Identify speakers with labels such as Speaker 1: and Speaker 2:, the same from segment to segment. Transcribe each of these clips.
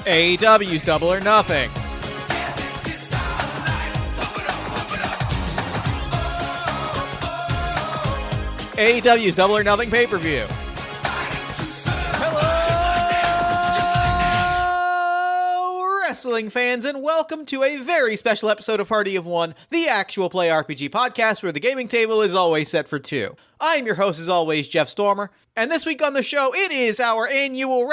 Speaker 1: AEW's Double or Nothing. AEW's Double or Nothing pay-per-view. Hello, wrestling fans, and welcome to a very special episode of Party of One, the actual play RPG podcast where the gaming table is always set for two. I'm your host, as always, Jeff Stormer, and this week on the show, it is our annual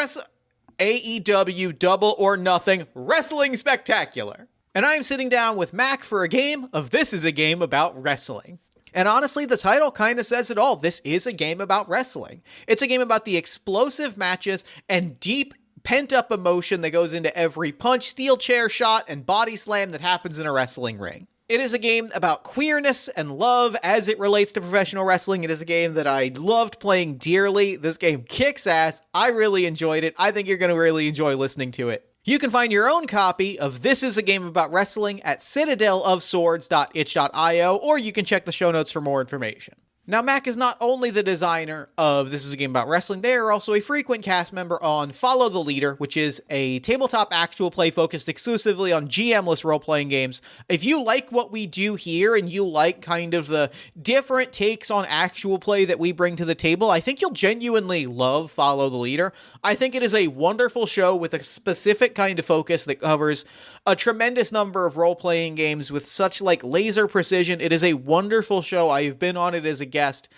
Speaker 1: AEW Double or Nothing Wrestling Spectacular. And I'm sitting down with Mac for a game of This Is a Game About Wrestling. And honestly, the title kind of says it all. This is a game about wrestling. It's a game about the explosive matches and deep pent-up emotion that goes into every punch, steel chair shot, and body slam that happens in a wrestling ring. It is a game about queerness and love as it relates to professional wrestling. It is a game that I loved playing dearly. This game kicks ass. I really enjoyed it. I think you're going to really enjoy listening to it. You can find your own copy of This Is a Game About Wrestling at citadelofswords.itch.io, or you can check the show notes for more information. Now, Mac is not only the designer of This Is a Game About Wrestling, they are also a frequent cast member on Follow the Leader, which is a tabletop actual play focused exclusively on GM-less role-playing games. If you like what we do here and you like kind of the different takes on actual play that we bring to the table, I think you'll genuinely love Follow the Leader. I think it is a wonderful show with a specific kind of focus that covers a tremendous number of role-playing games with such laser precision. It is a wonderful show. I've been on it as a guest.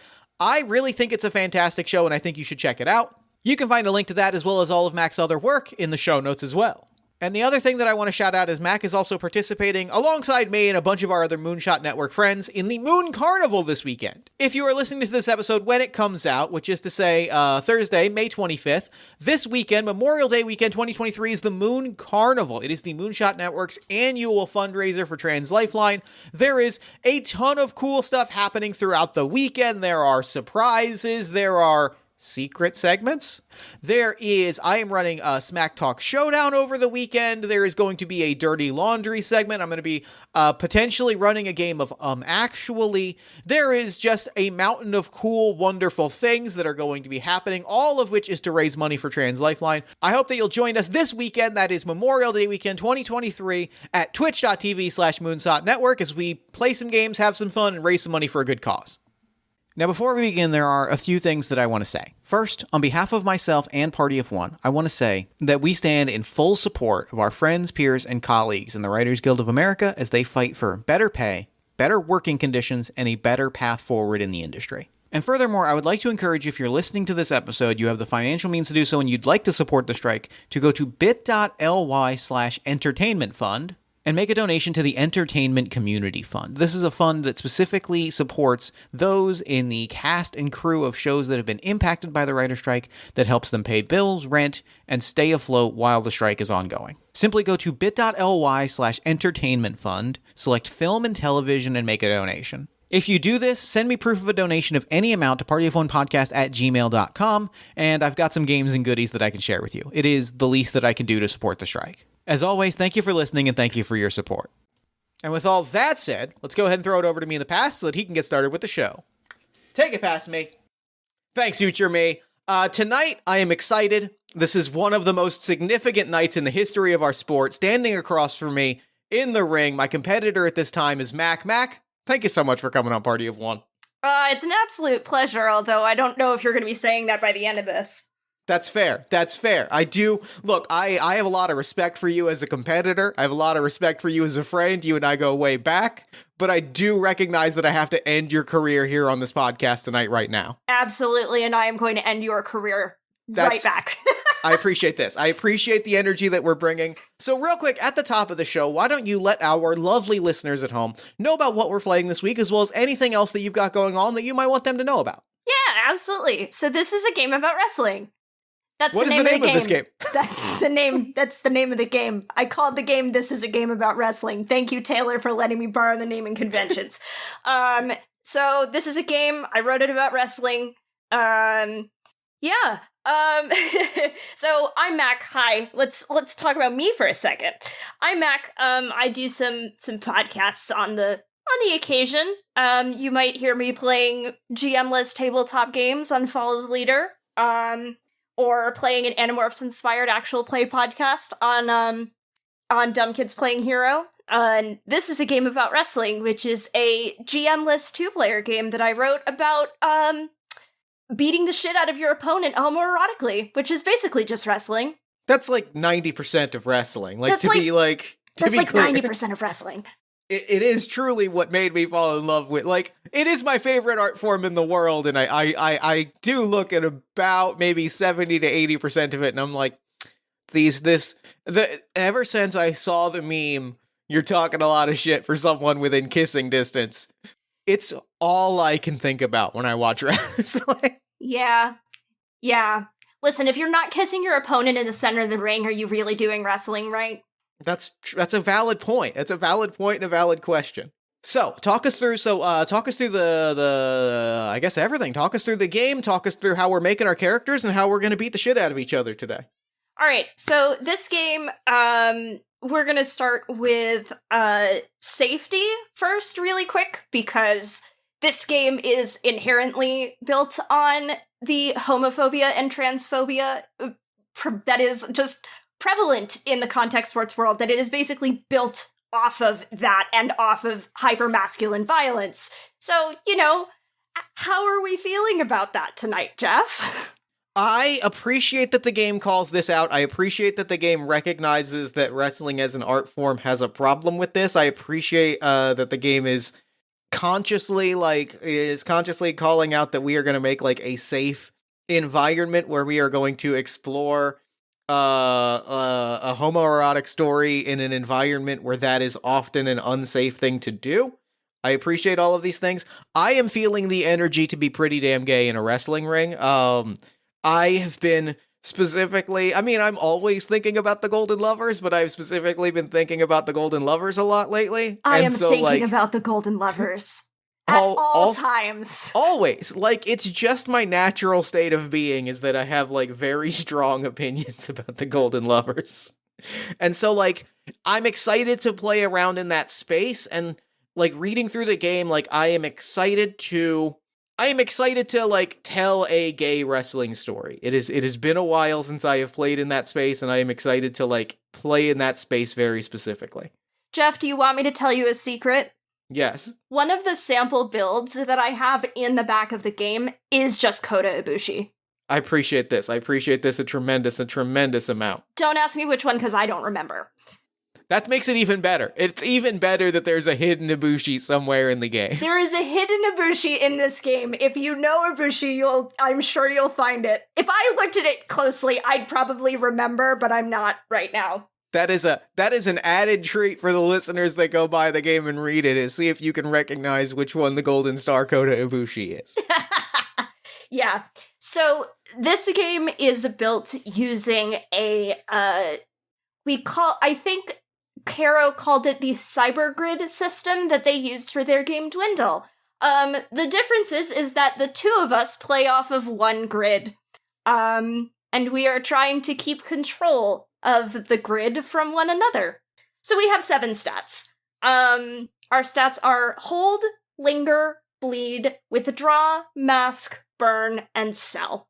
Speaker 1: I really think it's a fantastic show, and I think you should check it out. You can find a link to that as well as all of Mac's other work in the show notes as well. And the other thing that I want to shout out is Mac is also participating alongside me and a bunch of our other Moonshot Network friends in the Moon Carnival this weekend. If you are listening to this episode when it comes out, which is to say Thursday, May 25th, this weekend, Memorial Day weekend 2023, is the Moon Carnival. It is the Moonshot Network's annual fundraiser for Trans Lifeline. There is a ton of cool stuff happening throughout the weekend. There are surprises. There are secret segments. I am running a Smack Talk Showdown over the weekend. There is going to be a Dirty Laundry segment. I'm going to be potentially running a game of Actually. There is just a mountain of cool, wonderful things that are going to be happening, all of which is to raise money for Trans Lifeline. I hope that you'll join us this weekend. That is Memorial Day weekend 2023 at twitch.tv/Moonshot Network as we play some games, have some fun, and raise some money for a good cause. Now, before we begin, there are a few things that I want to say. First, on behalf of myself and Party of One, I want to say that we stand in full support of our friends, peers, and colleagues in the Writers Guild of America as they fight for better pay, better working conditions, and a better path forward in the industry. And furthermore, I would like to encourage you, if you're listening to this episode, you have the financial means to do so, and you'd like to support the strike, to go to bit.ly/entertainment fund, and make a donation to the Entertainment Community Fund. This is a fund that specifically supports those in the cast and crew of shows that have been impacted by the writer's strike, that helps them pay bills, rent, and stay afloat while the strike is ongoing. Simply go to bit.ly/entertainment fund, select film and television, and make a donation. If you do this, send me proof of a donation of any amount to partyofonepodcast@gmail.com, and I've got some games and goodies that I can share with you. It is the least that I can do to support the strike. As always, thank you for listening and thank you for your support. And with all that said, let's go ahead and throw it over to me in the past so that he can get started with the show. Take it past me. Thanks, future me. Tonight, I am excited. This is one of the most significant nights in the history of our sport. Standing across from me in the ring, my competitor at this time is Mac. Mac, thank you so much for coming on Party of One.
Speaker 2: It's an absolute pleasure, although I don't know if you're going to be saying that by the end of this.
Speaker 1: That's fair. That's fair. I do. Look, I have a lot of respect for you as a competitor. I have a lot of respect for you as a friend. You and I go way back. But I do recognize that I have to end your career here on this podcast tonight right now.
Speaker 2: Absolutely, and I am going to end your career right back.
Speaker 1: I appreciate this. I appreciate the energy that we're bringing. So real quick, at the top of the show, why don't you let our lovely listeners at home know about what we're playing this week, as well as anything else that you've got going on that you might want them to know about?
Speaker 2: Yeah, absolutely. So this is a game about wrestling.
Speaker 1: What is the name of this game?
Speaker 2: That's the name. That's the name of the game. I called the game "This Is a Game About Wrestling." Thank you, Taylor, for letting me borrow the naming conventions. So this is a game. I wrote it about wrestling. So I'm Mac. Hi. Let's talk about me for a second. I'm Mac. I do some podcasts on the occasion. You might hear me playing GM-less tabletop games on Follow the Leader. or playing an Animorphs-inspired actual play podcast on Dumb Kids Playing Hero. And this is a game about wrestling, which is a GM-less 2-player game that I wrote about beating the shit out of your opponent homoerotically, which is basically just wrestling.
Speaker 1: That's like 90% of wrestling. Like,
Speaker 2: That's
Speaker 1: to
Speaker 2: like-
Speaker 1: be like...
Speaker 2: That's like
Speaker 1: clear,
Speaker 2: 90% of wrestling.
Speaker 1: it is truly what made me fall in love with, like, it is my favorite art form in the world, and I do look at about maybe 70 to 80% of it, and I'm like, ever since I saw the meme, you're talking a lot of shit for someone within kissing distance, it's all I can think about when I watch wrestling.
Speaker 2: Yeah. Listen, if you're not kissing your opponent in the center of the ring, are you really doing wrestling right?
Speaker 1: That's a valid point. That's a valid point and a valid question. So, talk us through the I guess everything. Talk us through the game, talk us through how we're making our characters and how we're going to beat the shit out of each other today.
Speaker 2: All right, so this game, we're going to start with safety first really quick, because this game is inherently built on the homophobia and transphobia that is just prevalent in the contact sports world, that it is basically built off of that and off of hypermasculine violence. So, how are we feeling about that tonight, Jeff?
Speaker 1: I appreciate that the game calls this out. I appreciate that the game recognizes that wrestling as an art form has a problem with this. I appreciate that the game is consciously calling out that we are going to make like a safe environment where we are going to explore a homoerotic story in an environment where that is often an unsafe thing to do. I appreciate all of these things. I am feeling the energy to be pretty damn gay in a wrestling ring. I have been specifically, I'm always thinking about the Golden Lovers, but I've specifically been thinking about the Golden Lovers a lot lately.
Speaker 2: I am thinking about the Golden Lovers. At all times.
Speaker 1: Always. Like, it's just my natural state of being is that I have, like, very strong opinions about the Golden Lovers. And so, like, I'm excited to play around in that space, and, like, reading through the game, like, I am excited to, like, tell a gay wrestling story. It has been a while since I have played in that space, and I am excited to, like, play in that space very specifically.
Speaker 2: Jeff, do you want me to tell you a secret?
Speaker 1: Yes.
Speaker 2: One of the sample builds that I have in the back of the game is just Kota Ibushi.
Speaker 1: I appreciate this. I appreciate this a tremendous amount.
Speaker 2: Don't ask me which one, because I don't remember.
Speaker 1: That makes it even better. It's even better that there's a hidden Ibushi somewhere in the game.
Speaker 2: There is a hidden Ibushi in this game. If you know Ibushi, I'm sure you'll find it. If I looked at it closely, I'd probably remember, but I'm not right now.
Speaker 1: That is an added treat for the listeners that go buy the game and read it, is see if you can recognize which one the Golden Star Kota Ibushi is.
Speaker 2: Yeah. So this game is built using I think Caro called it the Cybergrid system that they used for their game Dwindle. The difference is that the two of us play off of one grid. And we are trying to keep control of the grid from one another. So we have 7 stats. Our stats are hold, linger, bleed, withdraw, mask, burn, and sell.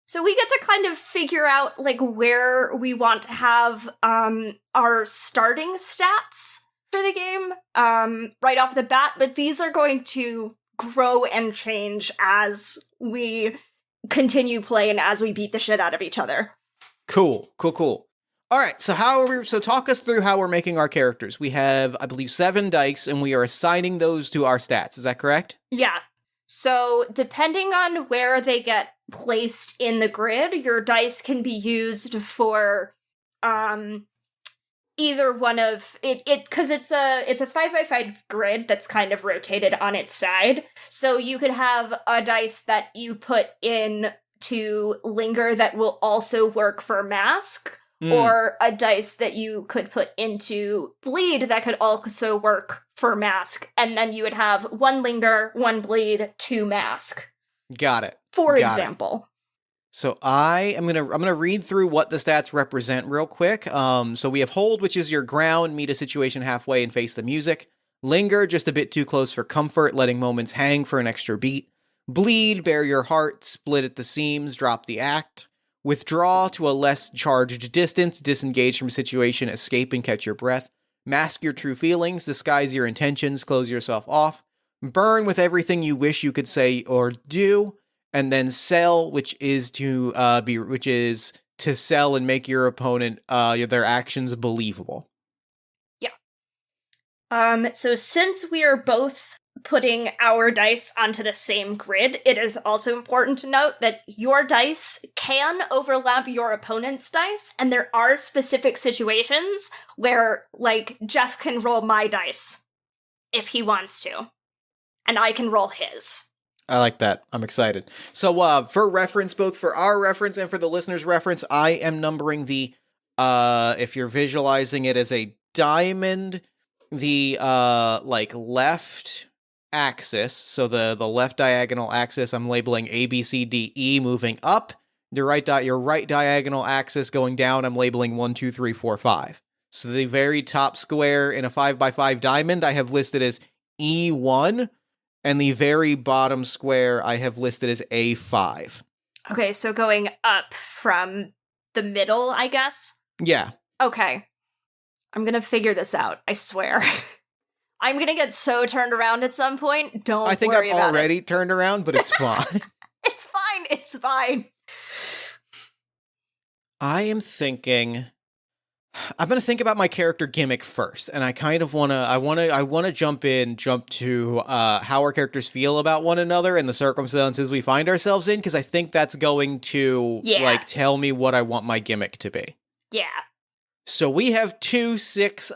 Speaker 2: So we get to kind of figure out like where we want to have our starting stats for the game right off the bat, but these are going to grow and change as we continue playing, as we beat the shit out of each other.
Speaker 1: Cool. All right, so talk us through how we're making our characters. We have, I believe, 7 dice, and we are assigning those to our stats. Is that correct?
Speaker 2: Yeah. So depending on where they get placed in the grid, your dice can be used for either one of it because it's a 5x5 grid that's kind of rotated on its side. So you could have a dice that you put in to linger that will also work for mask, or a dice that you could put into bleed that could also work for mask, and then you would have 1 linger, 1 bleed, 2 mask.
Speaker 1: Got it.
Speaker 2: For example.
Speaker 1: So I'm gonna read through what the stats represent real quick. So we have hold, which is your ground, meet a situation halfway and face the music. Linger, just a bit too close for comfort, letting moments hang for an extra beat. Bleed, bare your heart, split at the seams, drop the act. Withdraw to a less charged distance, disengage from situation, escape and catch your breath. Mask your true feelings, disguise your intentions, close yourself off. Burn with everything you wish you could say or do. And then sell, which is to sell and make your opponent their actions believable.
Speaker 2: Yeah. So since we are both putting our dice onto the same grid, it is also important to note that your dice can overlap your opponent's dice, and there are specific situations where, like, Jeff can roll my dice if he wants to, and I can roll his.
Speaker 1: I like that. I'm excited. So for reference, both for our reference and for the listener's reference, I am numbering the, if you're visualizing it as a diamond, the left axis, so the left diagonal axis, I'm labeling A, B, C, D, E moving up. Your right diagonal axis going down, I'm labeling 1, 2, 3, 4, 5. So the very top square in a 5x5 diamond I have listed as E1. And the very bottom square I have listed as A5.
Speaker 2: Okay, so going up from the middle, I guess?
Speaker 1: Yeah.
Speaker 2: Okay. I'm gonna figure this out, I swear. I'm gonna get so turned around at some point. Don't worry about it.
Speaker 1: I think I'm already turned around, but it's fine.
Speaker 2: It's fine.
Speaker 1: I'm going to think about my character gimmick first, and I kind of want to jump to how our characters feel about one another and the circumstances we find ourselves in, because I think that's going to tell me what I want my gimmick to be.
Speaker 2: Yeah.
Speaker 1: So we have 2 6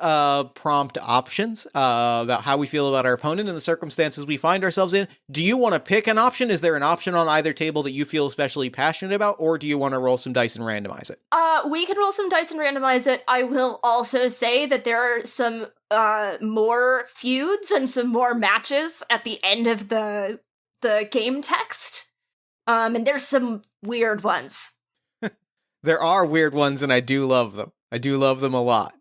Speaker 1: prompt options about how we feel about our opponent and the circumstances we find ourselves in. Do you want to pick an option? Is there an option on either table that you feel especially passionate about, or do you want to roll some dice and randomize it?
Speaker 2: We can roll some dice and randomize it. I will also say that there are some more feuds and some more matches at the end of the game text. And there's some weird ones.
Speaker 1: There are weird ones, and I do love them. I do love them a lot.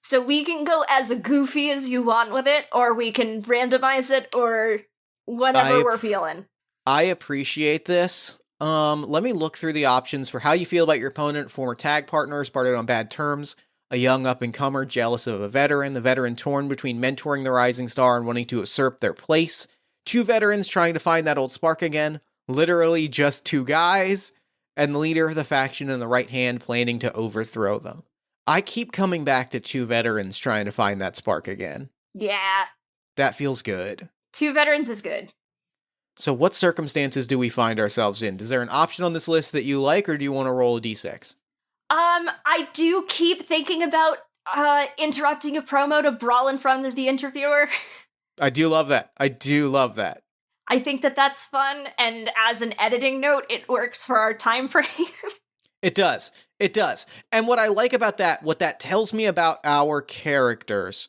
Speaker 2: So we can go as goofy as you want with it, or we can randomize it, or whatever we're feeling.
Speaker 1: I appreciate this. Let me look through the options for how you feel about your opponent. Former tag partners, parted on bad terms. A young up-and-comer jealous of a veteran. The veteran torn between mentoring the rising star and wanting to usurp their place. 2 veterans trying to find that old spark again. Literally just 2 guys. And the leader of the faction in the right hand planning to overthrow them. I keep coming back to 2 veterans trying to find that spark again.
Speaker 2: Yeah.
Speaker 1: That feels good.
Speaker 2: 2 veterans is good.
Speaker 1: So what circumstances do we find ourselves in? Is there an option on this list that you like, or do you want to roll a d6?
Speaker 2: I do keep thinking about interrupting a promo to brawl in front of the interviewer.
Speaker 1: I do love that.
Speaker 2: I think that that's fun, and as an editing note, it works for our time frame.
Speaker 1: It does. And what I like about that, what that tells me about our characters,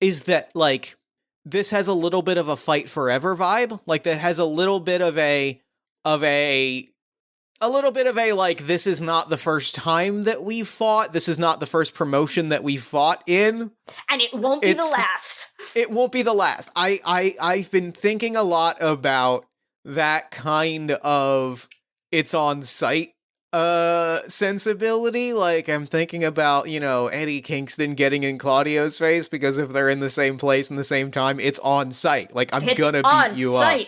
Speaker 1: is that, like, this has a little bit of a fight forever vibe. Like, that has a little bit of a like, this is not the first time that we've fought. This is not the first promotion that we fought in.
Speaker 2: And it won't be the last.
Speaker 1: It won't be the last. I've been thinking a lot about that kind of it's on site sensibility. Like, I'm thinking about, Eddie Kingston getting in Claudio's face, because if they're in the same place in the same time, it's on site. Like, I'm gonna beat you up.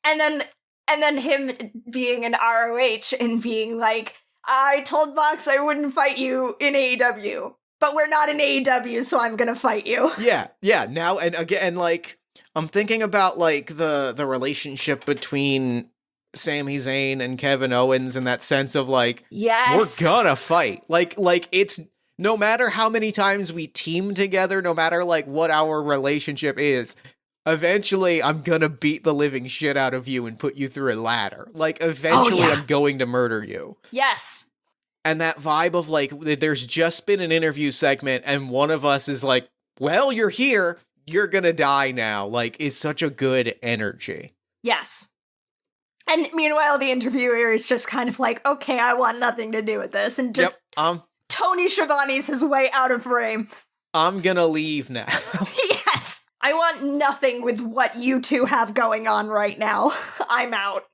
Speaker 2: And then him being an ROH and being like, I told Mox I wouldn't fight you in AEW, but we're not in AEW, so I'm gonna fight you.
Speaker 1: Yeah. Now, and again, like, I'm thinking about, like, the relationship between Sami Zayn and Kevin Owens, in that sense of, like,
Speaker 2: yes,
Speaker 1: we're gonna fight. Like it's, no matter how many times we team together, no matter, like, what our relationship is, eventually I'm gonna beat the living shit out of you and put you through a ladder. Like, eventually I'm going to murder you.
Speaker 2: Yes.
Speaker 1: And that vibe of, like, there's just been an interview segment and one of us is like, well, you're here, you're gonna die now, like, is such a good energy.
Speaker 2: Yes. And meanwhile, the interviewer is just kind of like, okay, I want nothing to do with this, and just Tony Schiavone's his way out of frame.
Speaker 1: I'm gonna leave now.
Speaker 2: Yes! I want nothing with what you two have going on right now. I'm out.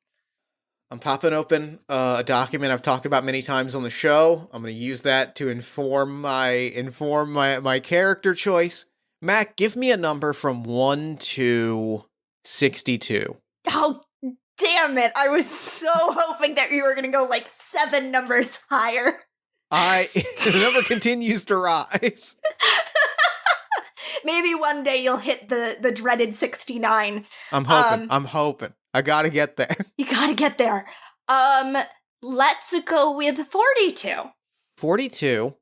Speaker 1: I'm popping open a document I've talked about many times on the show. I'm going to use that to inform my character choice. Mac, give me a number from 1 to 62.
Speaker 2: Oh, damn it. I was so hoping that you were going to go like 7 numbers higher.
Speaker 1: The number continues to rise.
Speaker 2: Maybe one day you'll hit the dreaded 69.
Speaker 1: I'm hoping. I gotta get there.
Speaker 2: You gotta get there. Let's go with 42.
Speaker 1: 42.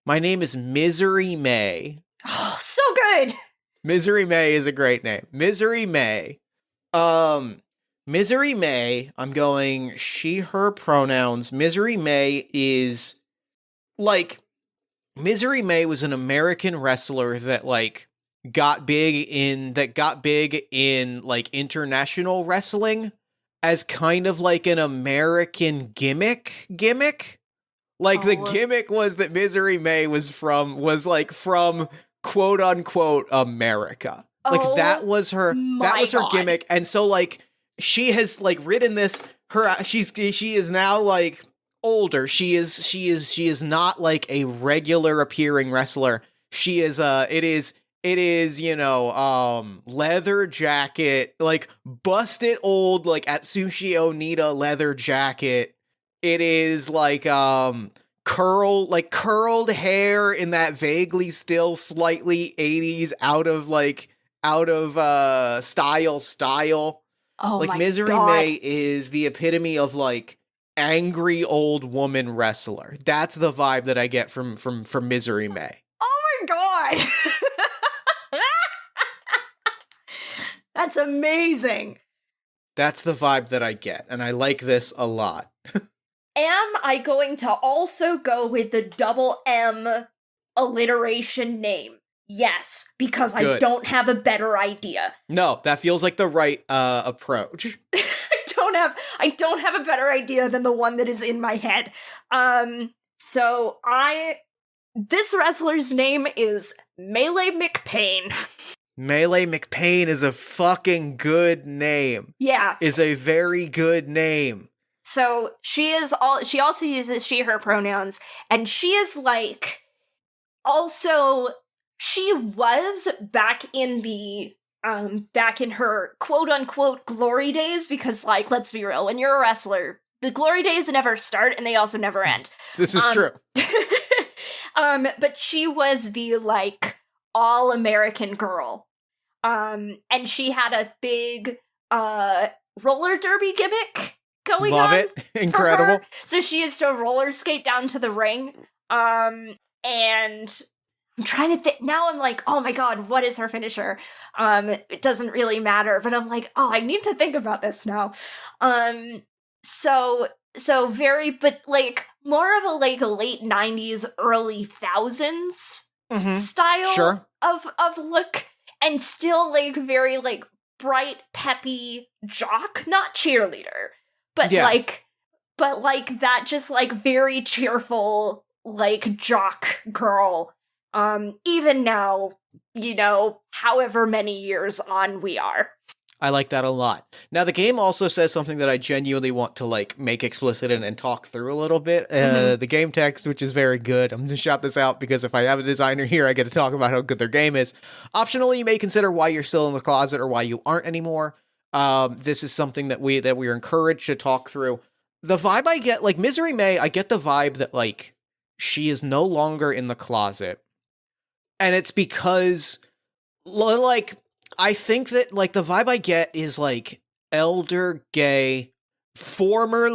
Speaker 1: My name is Misery May.
Speaker 2: Oh, so good.
Speaker 1: Misery May is a great name. Misery May. Misery May, I'm going she, her pronouns. Misery May is, like, Misery May was an American wrestler that, like, got big in, like, international wrestling as kind of, like, an American gimmick. Like, the gimmick was that Misery May was from, quote-unquote, America. Like, that was her gimmick, and so, like, she has, like, ridden this, she is now, like, older. She is not, like, a regular appearing wrestler. She is, it is, you know, leather jacket, like, busted old, like, Atsushi Onita leather jacket. It is, like, curled hair in that vaguely still slightly 80s out of style.
Speaker 2: Oh,
Speaker 1: like,
Speaker 2: my
Speaker 1: Misery
Speaker 2: God.
Speaker 1: May is the epitome of, like, angry old woman wrestler. That's the vibe that I get from Misery May.
Speaker 2: Oh my God. That's amazing.
Speaker 1: That's the vibe that I get, and I like this a lot.
Speaker 2: Am I going to also go with the double M alliteration name? Yes, because
Speaker 1: Good.
Speaker 2: I don't have a better idea.
Speaker 1: No, that feels like the right approach.
Speaker 2: I don't have a better idea than the one that is in my head. This wrestler's name is Melee McPain.
Speaker 1: Melee McPain is a fucking good name.
Speaker 2: Yeah.
Speaker 1: Is a very good name.
Speaker 2: So she also uses she, her pronouns, and she is like, also, she was back in her quote-unquote glory days, because, like, let's be real, when you're a wrestler, the glory days never start, and they also never end.
Speaker 1: This is true.
Speaker 2: But she was the, like, all-American girl. And she had a big, roller derby gimmick going on.
Speaker 1: Love it. Incredible.
Speaker 2: So she used to roller skate down to the ring. And I'm trying to think. Now I'm like, oh my God, what is her finisher? It doesn't really matter, but I'm like, oh, I need to think about this now. But like more of a like late 90s, early thousands style of look, and still like very like bright, peppy jock, not cheerleader, but like that just like very cheerful like jock girl. Even now, you know, however many years on we are.
Speaker 1: I like that a lot. Now, the game also says something that I genuinely want to, like, make explicit and talk through a little bit. The game text, which is very good. I'm going to shout this out because if I have a designer here, I get to talk about how good their game is. Optionally, you may consider why you're still in the closet or why you aren't anymore. This is something that we're encouraged to talk through. The vibe I get, like, Misery May, I get the vibe that, like, she is no longer in the closet. And it's because, like, I think that, like, the vibe I get is, like, elder gay, formerly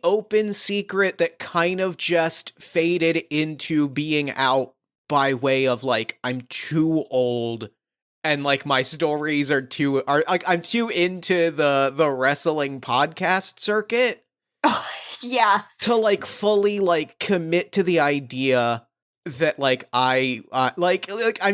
Speaker 1: open secret that kind of just faded into being out by way of, like, I'm too old and, like, my stories are like, I'm too into the wrestling podcast circuit.
Speaker 2: Oh, yeah.
Speaker 1: To, like, fully, like, commit to the idea that, like, I'm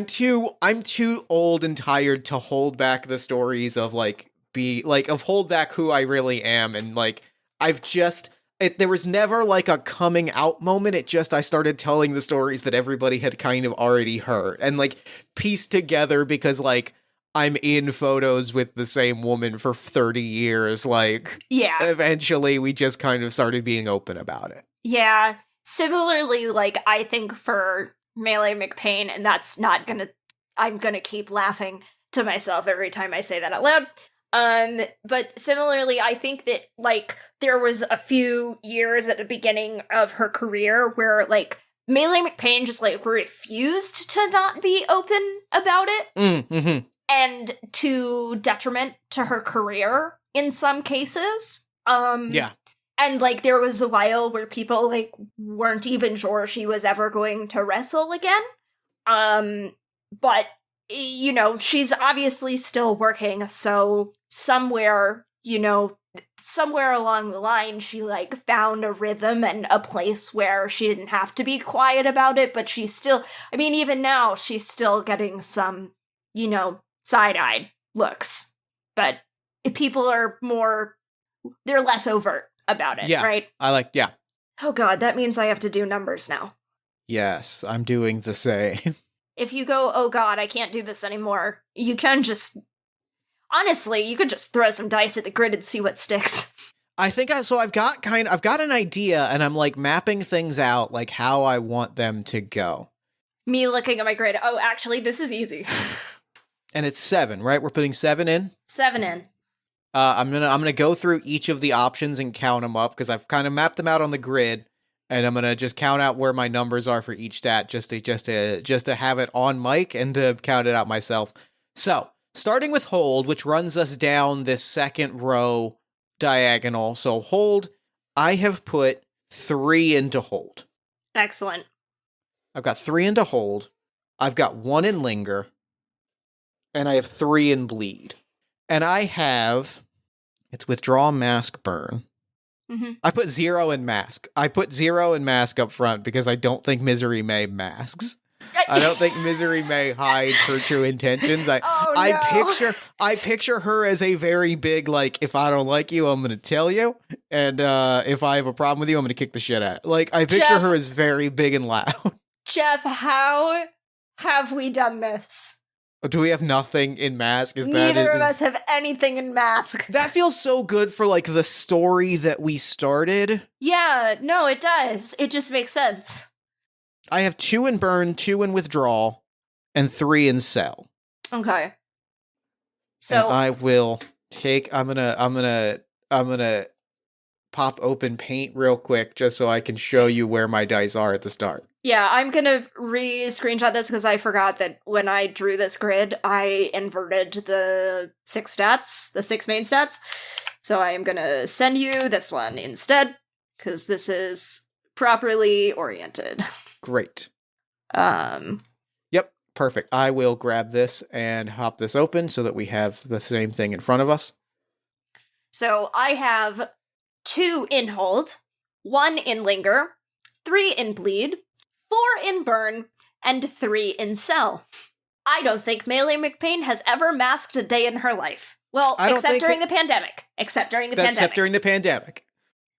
Speaker 1: too old and tired to hold back the stories of, like, hold back who I really am. And, like, there was never, like, a coming out moment. I started telling the stories that everybody had kind of already heard and, like, pieced together because, like, I'm in photos with the same woman for 30 years. Like,
Speaker 2: Yeah.
Speaker 1: eventually we just kind of started being open about it.
Speaker 2: Yeah. Similarly, like, I think for Melee McPain, and I'm gonna keep laughing to myself every time I say that out loud. But similarly, I think that, like, there was a few years at the beginning of her career where, like, Melee McPain just, like, refused to not be open about it.
Speaker 1: Mm-hmm.
Speaker 2: And to detriment to her career in some cases.
Speaker 1: Yeah.
Speaker 2: And, like, there was a while where people, like, weren't even sure she was ever going to wrestle again. But, you know, she's obviously still working, so somewhere along the line, she, like, found a rhythm and a place where she didn't have to be quiet about it, but she's still, I mean, even now, she's still getting some, you know, side-eyed looks. But people are they're less overt about it, right?
Speaker 1: Yeah.
Speaker 2: Oh god, that means I have to do numbers now.
Speaker 1: Yes, I'm doing the same.
Speaker 2: If you go, oh god, I can't do this anymore, you can just... Honestly, you could just throw some dice at the grid and see what sticks.
Speaker 1: I think I've got an idea, and I'm, like, mapping things out, like, how I want them to go.
Speaker 2: Me looking at my grid, oh, actually, this is easy.
Speaker 1: And it's 7, right? We're putting 7 in?
Speaker 2: 7 in.
Speaker 1: I'm gonna go through each of the options and count them up, because I've kind of mapped them out on the grid, and I'm gonna just count out where my numbers are for each stat, just to have it on mic and to count it out myself. So, starting with hold, which runs us down this second row diagonal. So hold, I have put 3 into hold.
Speaker 2: Excellent.
Speaker 1: I've got 3 into hold. I've got 1 in linger. And I have 3 in bleed. And I have, it's withdraw, mask, burn.
Speaker 2: Mm-hmm.
Speaker 1: I put 0 in mask. I put 0 in mask up front because I don't think Misery May masks. I don't think Misery May hides her true intentions. I picture her as a very big, like, if I don't like you, I'm going to tell you. And if I have a problem with you, I'm going to kick the shit out of it. Like, I picture her as very big and loud.
Speaker 2: Jeff, how have we done this?
Speaker 1: Do we have nothing in mask?
Speaker 2: Neither of us have anything in mask.
Speaker 1: That feels so good for, like, the story that we started.
Speaker 2: Yeah, no, it does. It just makes sense.
Speaker 1: I have 2 in burn, 2 in withdrawal, and 3 in sell.
Speaker 2: Okay. So
Speaker 1: and I will take. I'm gonna pop open paint real quick just so I can show you where my dice are at the start.
Speaker 2: Yeah, I'm gonna screenshot this because I forgot that when I drew this grid, I inverted the 6 stats, the 6 main stats. So I am gonna send you this one instead, because this is properly oriented.
Speaker 1: Great.
Speaker 2: Yep,
Speaker 1: perfect. I will grab this and hop this open so that we have the same thing in front of us.
Speaker 2: So I have 2 in hold, 1 in linger, 3 in bleed, 4 in burn, and 3 in sell. I don't think Melee McPain has ever masked a day in her life. Well, except during the pandemic. Except during the pandemic.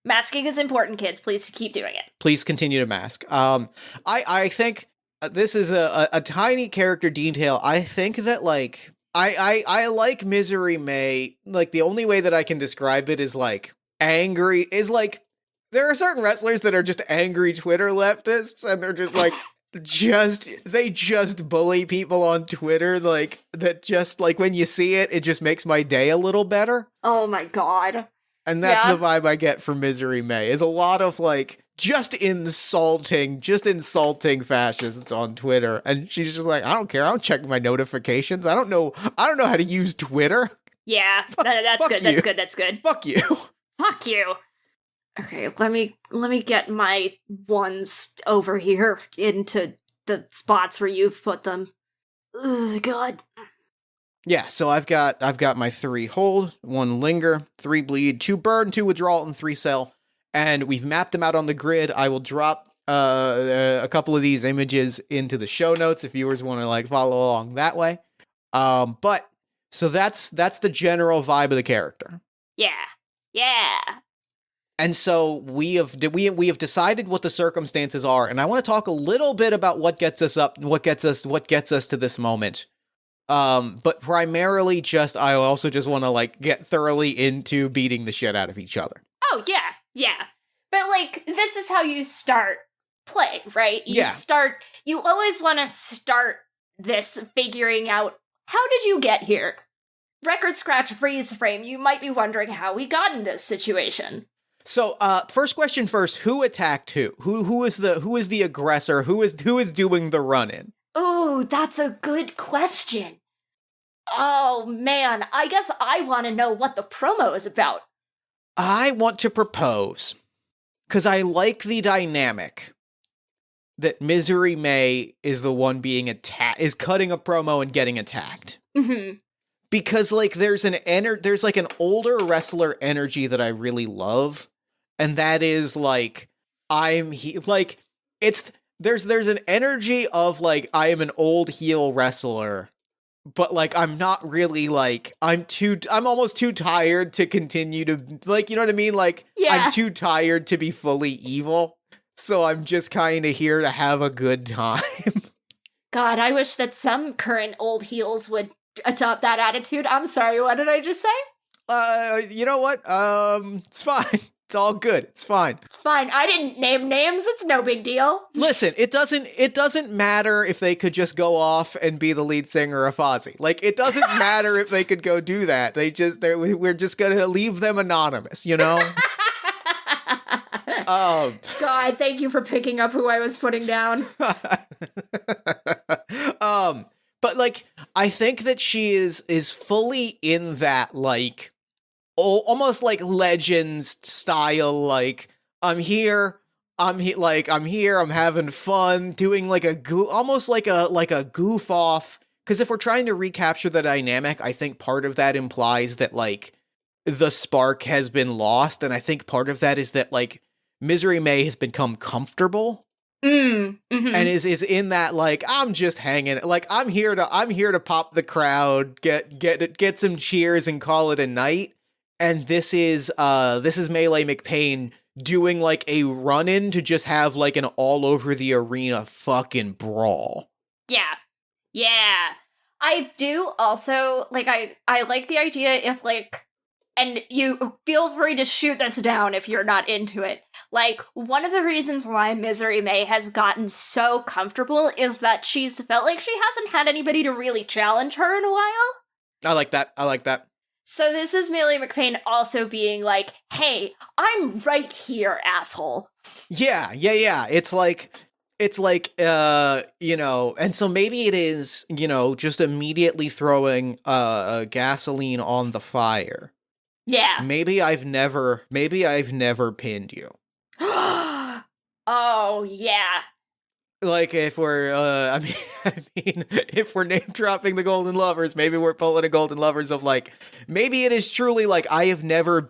Speaker 2: Masking is important, kids. Please keep doing it.
Speaker 1: Please continue to mask. I think this is a tiny character detail. I think that, like, I like Misery May. Like, the only way that I can describe it is, like, angry. Is, like, there are certain wrestlers that are just angry Twitter leftists, and they're just, like, they just bully people on Twitter, like, that just, like, when you see it, it just makes my day a little better.
Speaker 2: Oh my god.
Speaker 1: And that's the vibe I get from Misery May, is a lot of, like, just insulting fascists on Twitter. And she's just like, I don't care. I don't check my notifications. I don't know how to use Twitter.
Speaker 2: Yeah, that's good.
Speaker 1: You.
Speaker 2: That's good.
Speaker 1: Fuck you.
Speaker 2: Fuck you. Okay, let me get my ones over here into the spots where you've put them. Ugh, God.
Speaker 1: Yeah, so I've got my 3 hold, 1 linger, 3 bleed, 2 burn, 2 withdrawal, and 3 sell. And we've mapped them out on the grid. I will drop a couple of these images into the show notes if viewers want to, like, follow along that way. But so that's the general vibe of the character.
Speaker 2: Yeah.
Speaker 1: And so we have decided what the circumstances are, and I want to talk a little bit about what gets us up, what gets us to this moment. But primarily I also just want to like get thoroughly into beating the shit out of each other.
Speaker 2: Oh, yeah, yeah. But, like, this is how you start play, right? You always want to start this figuring out, how did you get here? Record scratch freeze frame, you might be wondering how we got in this situation.
Speaker 1: So, first question first, who attacked who? Who is the aggressor? Who is doing the run-in?
Speaker 2: Oh, that's a good question. Oh, man, I guess I want to know what the promo is about.
Speaker 1: I want to propose, because I like the dynamic that Misery May is the one being attacked, is cutting a promo and getting attacked.
Speaker 2: Mm-hmm.
Speaker 1: Because, like, there's like an older wrestler energy that I really love, and that is, like, there's an energy of, like, I am an old heel wrestler, but, like, I'm not really, like, I'm almost too tired to continue to, like, you know what I mean? Like,
Speaker 2: yeah.
Speaker 1: I'm too tired to be fully evil, so I'm just kind of here to have a good time.
Speaker 2: God, I wish that some current old heels would adopt that attitude. I'm sorry, what did I just say?
Speaker 1: You know what? It's fine. It's all good. It's fine.
Speaker 2: It's fine. I didn't name names. It's no big deal.
Speaker 1: Listen, it doesn't matter if they could just go off and be the lead singer of Fozzy. Like, it doesn't matter if they could go do that. We're just gonna leave them anonymous, you know?
Speaker 2: God, thank you for picking up who I was putting down.
Speaker 1: But, like, I think that she is fully in that, like, almost like Legends style, like, I'm here, I'm having fun, doing like almost like a goof off. Because if we're trying to recapture the dynamic, I think part of that implies that, like, the spark has been lost, and I think part of that is that, like, Misery May has become comfortable.
Speaker 2: Mm-hmm.
Speaker 1: And is in that, like, I'm just hanging, like, I'm here to pop the crowd, get some cheers and call it a night. And this is Melee McPain doing, like, a run-in to just have, like, an all over the arena fucking brawl.
Speaker 2: Yeah. Yeah. I do also, like, I like the idea if, like, and you feel free to shoot this down if you're not into it. Like, one of the reasons why Misery May has gotten so comfortable is that she's felt like she hasn't had anybody to really challenge her in a while.
Speaker 1: I like that.
Speaker 2: So this is Melee McPain also being like, hey, I'm right here, asshole.
Speaker 1: Yeah. It's like, you know, and so maybe it is, you know, just immediately throwing gasoline on the fire.
Speaker 2: Yeah.
Speaker 1: Maybe I've never pinned you.
Speaker 2: Oh, yeah.
Speaker 1: Like, if we're, I mean, if we're name dropping the Golden Lovers, maybe we're pulling a Golden Lovers of, like, maybe it is truly, like, I have never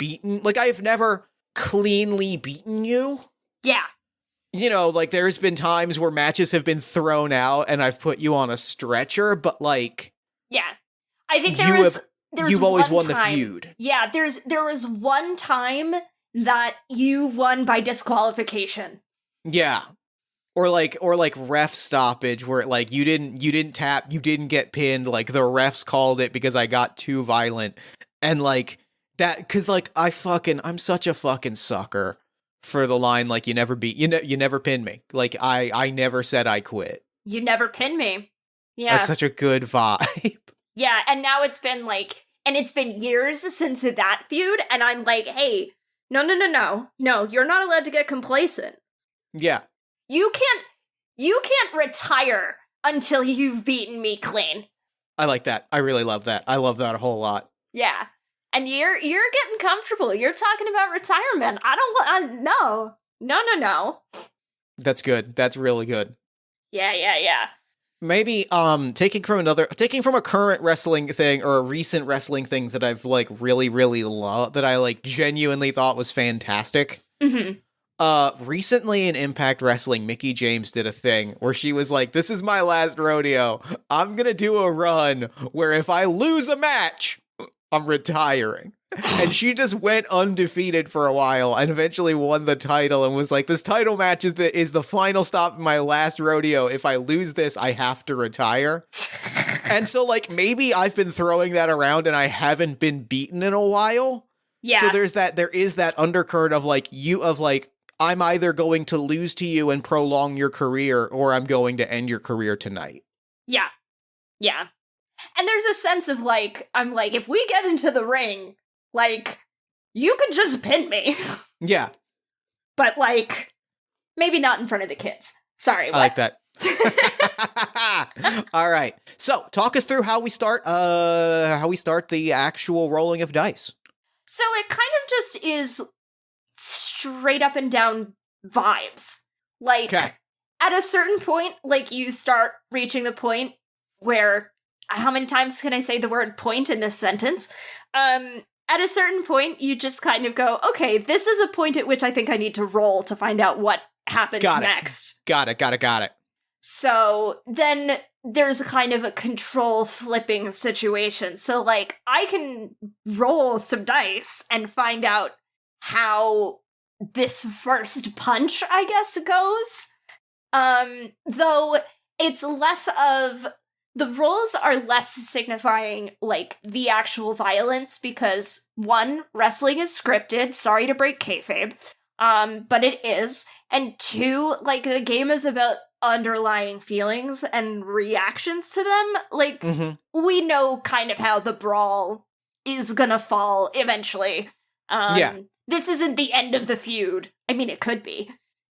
Speaker 1: cleanly beaten you.
Speaker 2: Yeah.
Speaker 1: You know, like, there's been times where matches have been thrown out and I've put you on a stretcher, but, like...
Speaker 2: Yeah. I think
Speaker 1: you've always won the
Speaker 2: time,
Speaker 1: feud.
Speaker 2: Yeah, there was one time that you won by disqualification.
Speaker 1: Yeah. Or like ref stoppage where, like, you didn't tap, you didn't get pinned, like, the refs called it because I got too violent. And, like, that, cause, like, I'm such a fucking sucker for the line, like, you never pin me. Like, I never said I quit.
Speaker 2: You never pin me. Yeah.
Speaker 1: That's such a good vibe.
Speaker 2: Yeah, and now it's been, like, and it's been years since that feud, and I'm like, hey, no, you're not allowed to get complacent.
Speaker 1: Yeah.
Speaker 2: You can't retire until you've beaten me clean.
Speaker 1: I like that. I really love that. I love that a whole lot.
Speaker 2: Yeah. And you're getting comfortable. You're talking about retirement. No.
Speaker 1: That's good. That's really good.
Speaker 2: Yeah.
Speaker 1: Maybe taking from a current wrestling thing or a recent wrestling thing that I've, like, really, really loved, that I, like, genuinely thought was fantastic.
Speaker 2: Mm-hmm.
Speaker 1: Recently in Impact Wrestling, Mickie James did a thing where she was like, this is my last rodeo. I'm gonna do a run where if I lose a match, I'm retiring. And she just went undefeated for a while and eventually won the title and was like, this title match is the final stop in my last rodeo. If I lose this, I have to retire. And so, like, maybe I've been throwing that around and I haven't been beaten in a while.
Speaker 2: Yeah.
Speaker 1: So there is that undercurrent of I'm either going to lose to you and prolong your career, or I'm going to end your career tonight.
Speaker 2: Yeah. Yeah. And there's a sense of, like, I'm like, if we get into the ring, like, you could just pin me.
Speaker 1: Yeah.
Speaker 2: But, like, maybe not in front of the kids. Sorry, what?
Speaker 1: I like that. All right. So, talk us through how we start the actual rolling of dice.
Speaker 2: So it kind of just is straight up and down vibes. Like,
Speaker 1: Okay.
Speaker 2: at a certain point, like, you start reaching the point where, how many times can I say the word point in this sentence? At a certain point, you just kind of go, okay, this is a point at which I think I need to roll to find out what happens next.
Speaker 1: Got it.
Speaker 2: So then there's kind of a control flipping situation. So, like, I can roll some dice and find out how this first punch, I guess, goes. Though it's less of, the rolls are less signifying, like, the actual violence, because, one, wrestling is scripted, sorry to break kayfabe, but it is, and two, like, the game is about underlying feelings and reactions to them. Like, we know kind of how the brawl is gonna fall eventually. This isn't the end of the feud. I mean, it could be.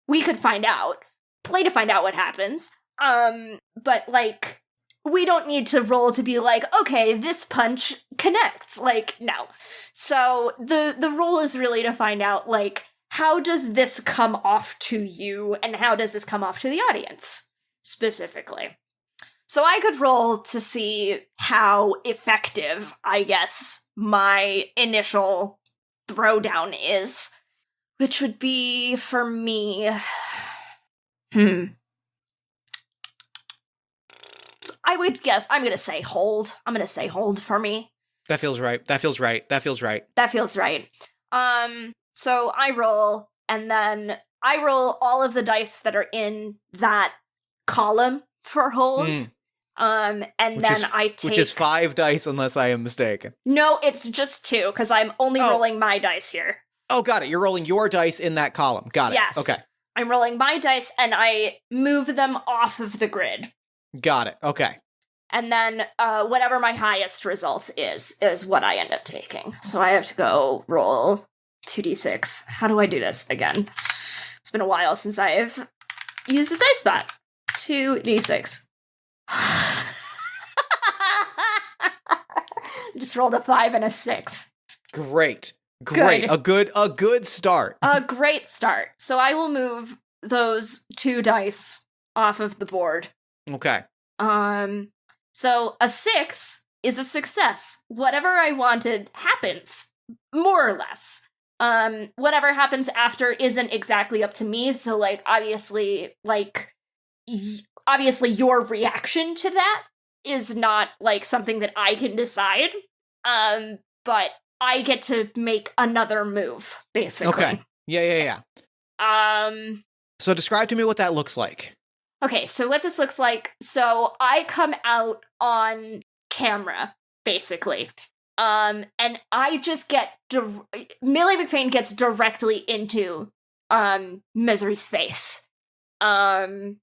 Speaker 2: We could find out. Play to find out what happens. But, like, we don't need to roll to be like, okay, this punch connects. Like, no. So the roll is really to find out, like, how does this come off to you, and how does this come off to the audience, specifically? So I could roll to see how effective, I guess, my initial throwdown is, which would be, for me, I would guess, I'm gonna say hold. I'm gonna say hold for me.
Speaker 1: That feels right.
Speaker 2: So I roll, and then I roll all of the dice that are in that column for hold. And I take...
Speaker 1: Which is 5 dice, unless I am mistaken.
Speaker 2: No, it's just 2, because I'm only rolling my dice here.
Speaker 1: Oh, got it. You're rolling your dice in that column. Got it.
Speaker 2: Yes.
Speaker 1: Okay.
Speaker 2: I'm rolling my dice, and I move them off of the grid.
Speaker 1: Got it. Okay.
Speaker 2: And then whatever my highest result is what I end up taking. So I have to go roll 2d6. How do I do this again? It's been a while since I've used the dice bot. 2d6. Just rolled a 5 and a 6.
Speaker 1: Great.
Speaker 2: Good.
Speaker 1: A good start.
Speaker 2: A great start. So I will move those 2 dice off of the board.
Speaker 1: Okay.
Speaker 2: So a 6 is a success. Whatever I wanted happens, more or less. Whatever happens after isn't exactly up to me, so, like, obviously your reaction to that is not, like, something that I can decide, but I get to make another move, basically.
Speaker 1: Okay. Yeah. So describe to me what that looks like.
Speaker 2: Okay, so what this looks like, so I come out on camera, basically. And I just get, Millie McPain gets directly into, Misery's face. And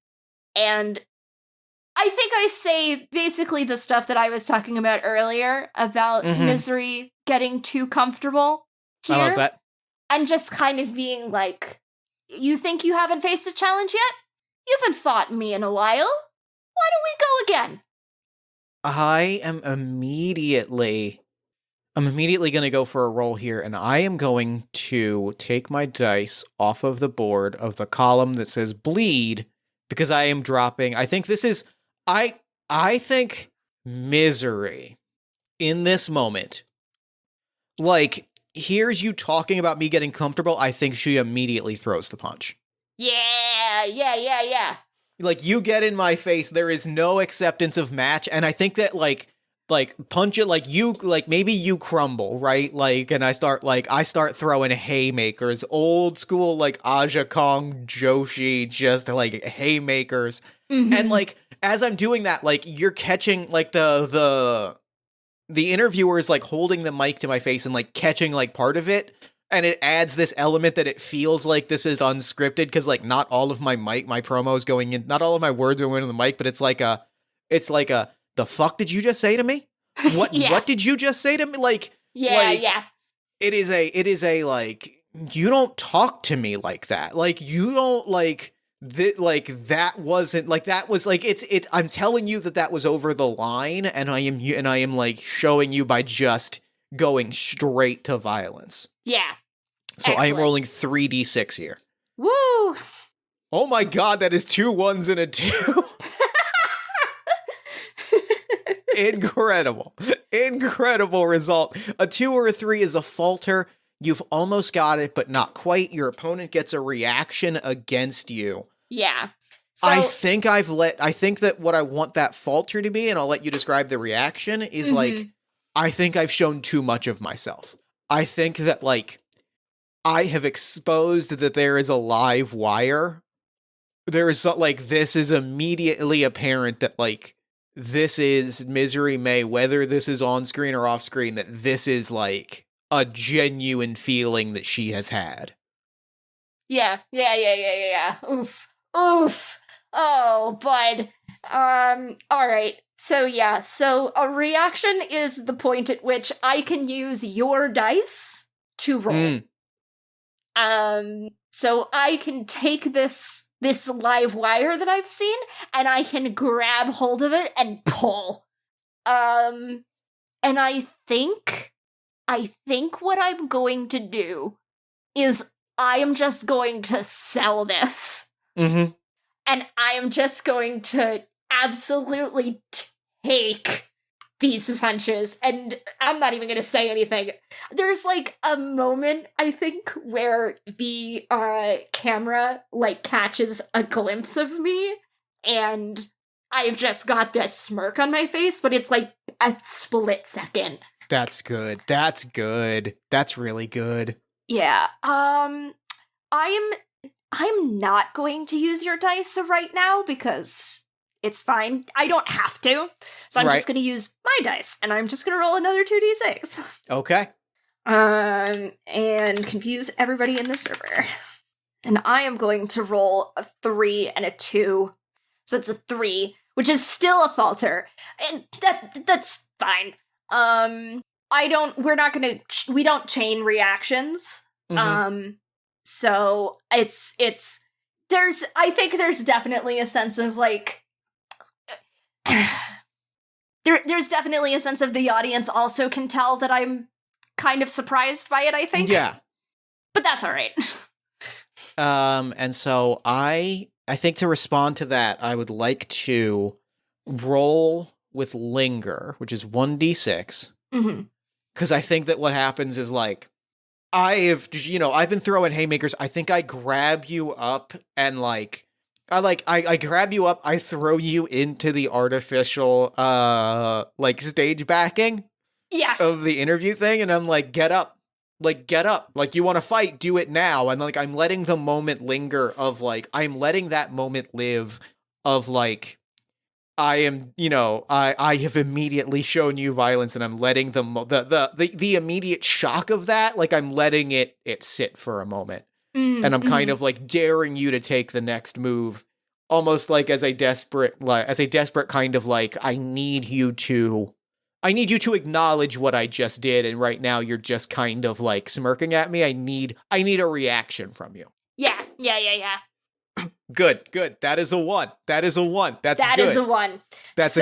Speaker 2: I think I say basically the stuff that I was talking about earlier about Misery getting too comfortable here.
Speaker 1: I love that.
Speaker 2: And just kind of being like, you think you haven't faced a challenge yet? You haven't fought me in a while. Why don't we go again?
Speaker 1: I am immediately going to go for a roll here, and I am going to take my dice off of the board of the column that says bleed, because I am dropping. I think this is, I think Misery in this moment, like, here's you talking about me getting comfortable. I think she immediately throws the punch.
Speaker 2: Yeah.
Speaker 1: Like, you get in my face, there is no acceptance of match, and I think that, like, like punch it, like you, like maybe you crumble, right? Like, and I start throwing haymakers, old school, like Aja Kong Joshi, just like haymakers. And like, as I'm doing that, like you're catching like the interviewer is like holding the mic to my face and like catching like part of it. And it adds this element that it feels like this is unscripted, because like not all of my promo is going in, not all of my words are going in the mic, but it's like the fuck did you just say to me? What did you just say to me? Like,
Speaker 2: yeah.
Speaker 1: It is a like, you don't talk to me like that. Like, you don't like that wasn't like, that was like, it's I'm telling you that was over the line, and I am like showing you by just going straight to violence.
Speaker 2: Yeah.
Speaker 1: So I am rolling 3d6 here.
Speaker 2: Woo!
Speaker 1: Oh my god, that is 2 1s and a 2. Incredible result. A 2 or a 3 is a falter. You've almost got it, but not quite. Your opponent gets a reaction against you.
Speaker 2: Yeah. So,
Speaker 1: I think that what I want that falter to be, and I'll let you describe the reaction, is like, I think I've shown too much of myself. I think that, like, I have exposed that there is a live wire. There is, like, this is immediately apparent that, like, this is Misery May, whether this is on screen or off screen, that this is, like, a genuine feeling that she has had.
Speaker 2: Yeah. Oof. Oh, bud. Alright. So a reaction is the point at which I can use your dice to roll. So I can take this live wire that I've seen, and I can grab hold of it and pull. And I think what I'm going to do is I am just going to sell this. And I am just going to absolutely take these punches, and I'm not even going to say anything. There's, like, a moment, I think, where the camera, like, catches a glimpse of me, and I've just got this smirk on my face, but it's, like, a split second.
Speaker 1: That's good. That's really good.
Speaker 2: Yeah. I'm not going to use your dice right now, because it's fine. I don't have to. So I'm just going to use my dice, and I'm just going to roll another 2d6.
Speaker 1: Okay.
Speaker 2: And confuse everybody in the server. And I am going to roll a 3 and a 2. So it's a 3, which is still a falter. And that's fine. We don't chain reactions. So I think there's definitely a sense of, like, there's definitely a sense of the audience also can tell that I'm kind of surprised by it, I think.
Speaker 1: Yeah.
Speaker 2: But that's all right.
Speaker 1: And so I think to respond to that, I would like to roll with Linger, which is 1d6. Because I think that what happens is, like, I've been throwing haymakers. I think I grab you up and, like, I grab you up, I throw you into the artificial, like, stage backing of the interview thing, and I'm like, get up. Like, you want to fight, do it now. And, like, I'm letting the moment linger of, like, I'm letting that moment live of, like, I am, I have immediately shown you violence, and I'm letting the immediate shock of that, like, I'm letting it sit for a moment. And I'm kind of, like, daring you to take the next move, almost like as a desperate kind of, like, I need you to acknowledge what I just did, and right now you're just kind of, like, smirking at me. I need a reaction from you.
Speaker 2: Yeah.
Speaker 1: Good. That is a 1. That's good.
Speaker 2: That is a 1.
Speaker 1: That's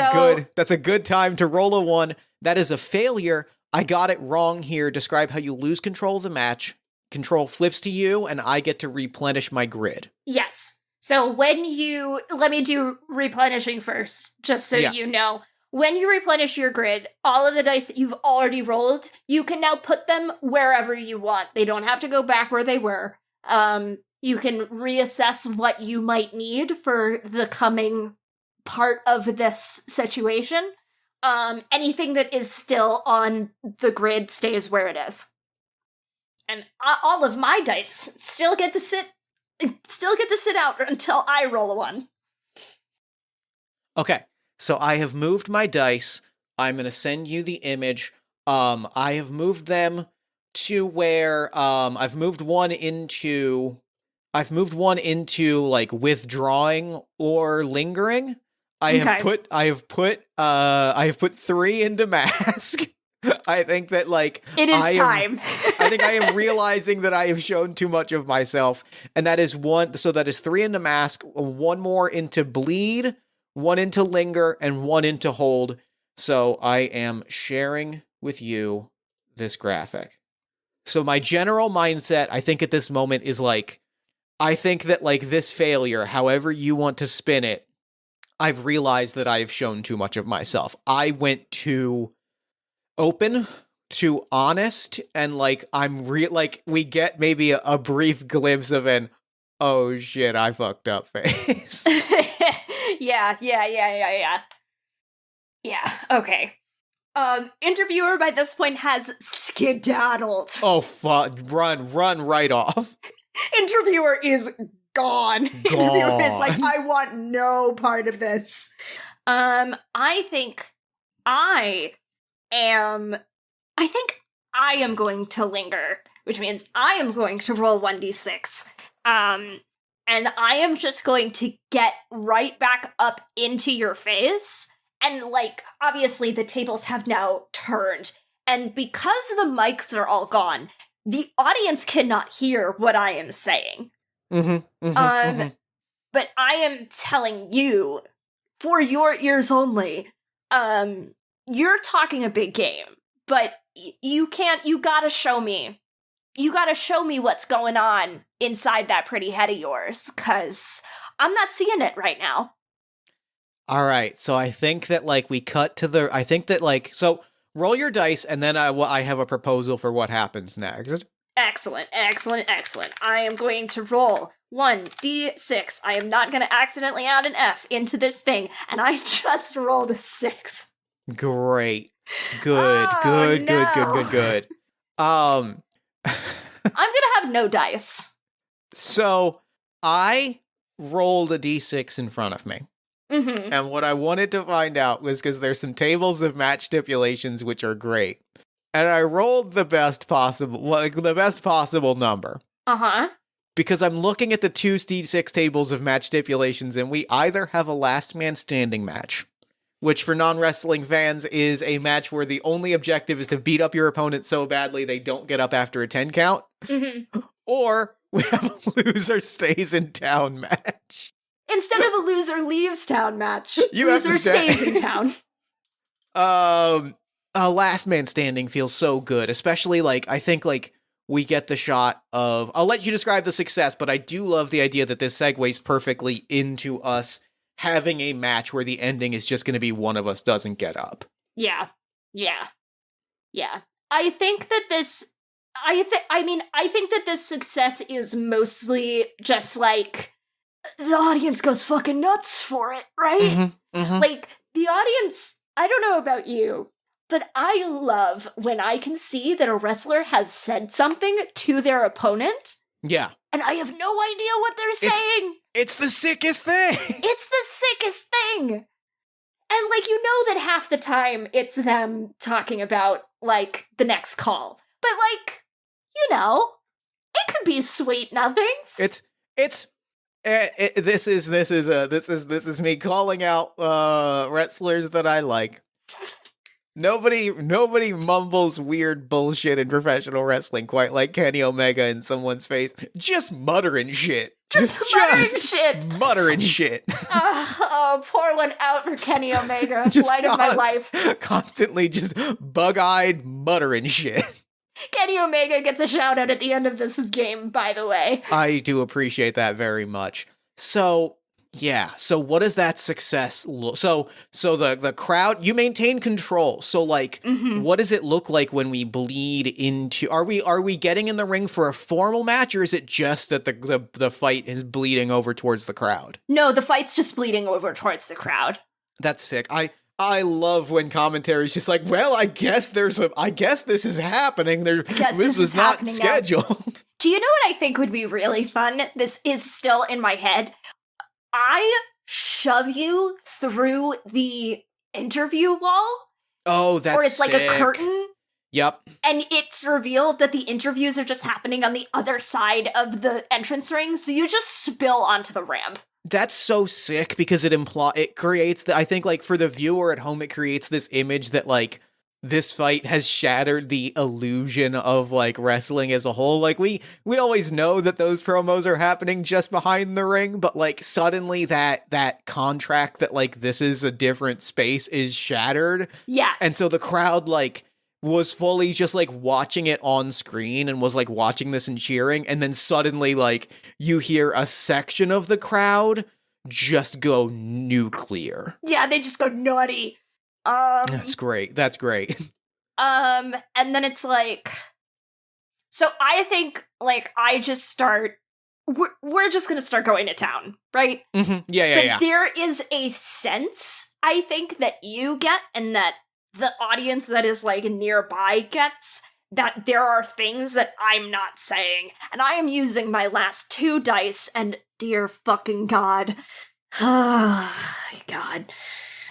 Speaker 1: a good time to roll a 1. That is a failure. I got it wrong here. Describe how you lose control of the match. Control flips to you, and I get to replenish my grid.
Speaker 2: Yes. So let me do replenishing first, just so you know. When you replenish your grid, all of the dice that you've already rolled, you can now put them wherever you want. They don't have to go back where they were. You can reassess what you might need for the coming part of this situation. Anything that is still on the grid stays where it is. And all of my dice still get to sit out until I roll a 1.
Speaker 1: Okay, so I have moved my dice. I'm going to send you the image. I have moved them to where I've moved one into like withdrawing or lingering. I have put 3 into mask. I think that like
Speaker 2: it is time.
Speaker 1: I think I am realizing that I have shown too much of myself, and that is 1. So that is 3 into mask, 1 more into bleed, 1 into linger, and 1 into hold. So I am sharing with you this graphic. So my general mindset, I think at this moment is like, I think that like this failure, however you want to spin it, I've realized that I have shown too much of myself. I went too open, too honest, and like we get maybe a brief glimpse of an oh shit, I fucked up face.
Speaker 2: Yeah, okay. Interviewer by this point has skedaddled.
Speaker 1: Oh fuck, run right off.
Speaker 2: Interviewer is gone. Interviewer is like, I want no part of this. I think I am going to linger, which means I am going to roll 1d6. And I am just going to get right back up into your face. And, like, obviously the tables have now turned. And because the mics are all gone, the audience cannot hear what I am saying. But I am telling you, for your ears only, you're talking a big game. But you gotta show me. You gotta show me what's going on inside that pretty head of yours, 'cause I'm not seeing it right now.
Speaker 1: All right, so I think that like we cut to the. I think that like so. Roll your dice, and then I have a proposal for what happens next.
Speaker 2: Excellent. I am going to roll 1d6. I am not going to accidentally add an F into this thing, and I just rolled a 6.
Speaker 1: Great, good. I'm
Speaker 2: gonna have no dice.
Speaker 1: So I rolled a d6 in front of me.
Speaker 2: Mm-hmm.
Speaker 1: And what I wanted to find out was because there's some tables of match stipulations which are great. And I rolled the best possible number.
Speaker 2: Uh-huh.
Speaker 1: Because I'm looking at the 2d6 tables of match stipulations, and we either have a last man standing match, which for non-wrestling fans is a match where the only objective is to beat up your opponent so badly they don't get up after a 10 count, or we have a loser stays in town match.
Speaker 2: Instead of a loser leaves town match,
Speaker 1: loser
Speaker 2: stays in town.
Speaker 1: Last man standing feels so good, especially like I think like we get the shot of. I'll let you describe the success, but I do love the idea that this segues perfectly into us having a match where the ending is just going to be one of us doesn't get up.
Speaker 2: Yeah. I think that this. I think that this success is mostly just like. The audience goes fucking nuts for it, right? Like, the audience, I don't know about you, but I love when I can see that a wrestler has said something to their opponent.
Speaker 1: Yeah.
Speaker 2: And I have no idea what they're saying.
Speaker 1: It's the sickest thing.
Speaker 2: It's the sickest thing. And, like, you know that half the time it's them talking about, like, the next call. But, like, you know, it could be sweet nothings.
Speaker 1: This is me calling out wrestlers that I like. Nobody mumbles weird bullshit in professional wrestling quite like Kenny Omega in someone's face. Just muttering shit. Muttering shit.
Speaker 2: Pour one out for Kenny Omega. Light of my life.
Speaker 1: Constantly just bug-eyed muttering shit.
Speaker 2: Kenny Omega gets a shout out at the end of this game, by the way.
Speaker 1: I do appreciate that very much. So, yeah. So what does that success look? So the crowd, you maintain control. So like, what does it look like when we bleed into, are we getting in the ring for a formal match, or is it just that the fight is bleeding over towards the crowd?
Speaker 2: No, the fight's just bleeding over towards the crowd.
Speaker 1: That's sick. I I love when commentary is just like, well, I guess this is happening. This was not scheduled.
Speaker 2: Do you know what I think would be really fun? This is still in my head. I shove you through the interview wall.
Speaker 1: Oh, that's
Speaker 2: Or it's like
Speaker 1: sick.
Speaker 2: a curtain.
Speaker 1: Yep.
Speaker 2: And it's revealed that the interviews are just happening on the other side of the entrance ring, so you just spill onto the ramp.
Speaker 1: That's so sick because it creates I think like for the viewer at home, it creates this image that like this fight has shattered the illusion of like wrestling as a whole. Like we always know that those promos are happening just behind the ring, but like suddenly that contract that like this is a different space is shattered.
Speaker 2: Yeah.
Speaker 1: And so the crowd like was fully just like watching it on screen and was like watching this and cheering, and then suddenly like you hear a section of the crowd just go nuclear.
Speaker 2: Yeah, they just go naughty.
Speaker 1: That's great.
Speaker 2: And then it's like, so I think like I just start. We're just gonna start going to town, right?
Speaker 1: Mm-hmm. Yeah.
Speaker 2: There is a sense I think that you get, and that the audience that is like nearby gets, that there are things that I'm not saying, and I am using my last 2 dice, and dear fucking God. God.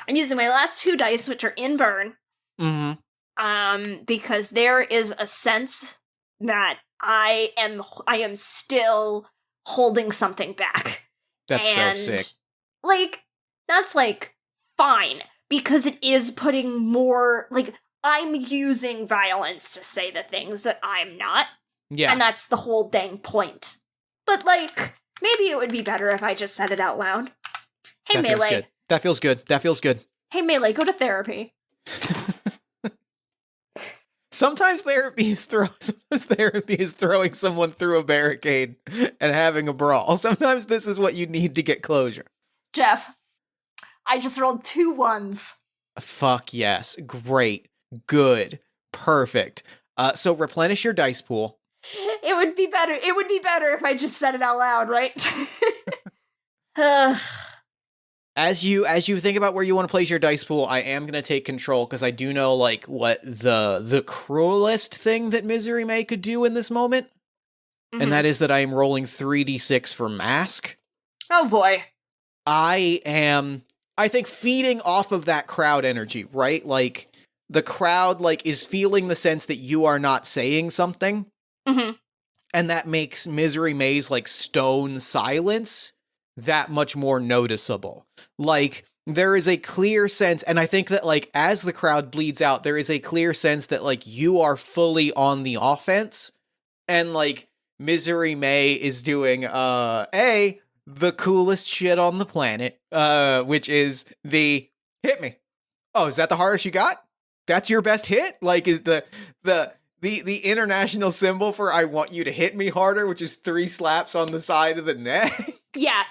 Speaker 2: I'm using my last 2 dice, which are in burn.
Speaker 1: Mm-hmm.
Speaker 2: Because there is a sense that I am still holding something back.
Speaker 1: That's so sick.
Speaker 2: Like, that's like fine, because it is putting more, like, I'm using violence to say the things that I'm not.
Speaker 1: Yeah.
Speaker 2: And that's the whole dang point. But, like, maybe it would be better if I just said it out loud. Hey, Melee.
Speaker 1: That feels good.
Speaker 2: Hey, Melee, go to therapy.
Speaker 1: Sometimes therapy is throwing someone through a barricade and having a brawl. Sometimes this is what you need to get closure.
Speaker 2: Jeff, I just rolled 2 1s.
Speaker 1: Fuck yes. Great. Good. Perfect. So replenish your dice pool.
Speaker 2: It would be better if I just said it out loud, right?
Speaker 1: As you think about where you want to place your dice pool, I am going to take control because I do know like what the cruelest thing that Misery May could do in this moment. Mm-hmm. And that is that I am rolling 3d6 for mask.
Speaker 2: Oh boy.
Speaker 1: I think feeding off of that crowd energy, right? Like the crowd like is feeling the sense that you are not saying something.
Speaker 2: Mm-hmm.
Speaker 1: And that makes Misery May's like stone silence that much more noticeable. Like there is a clear sense, and I think that like as the crowd bleeds out, there is a clear sense that like you are fully on the offense, and like Misery May is doing the coolest shit on the planet, which is the hit me. Oh, is that the hardest you got? That's your best hit? Like is the international symbol for I want you to hit me harder, which is 3 slaps on the side of the neck.
Speaker 2: Yeah.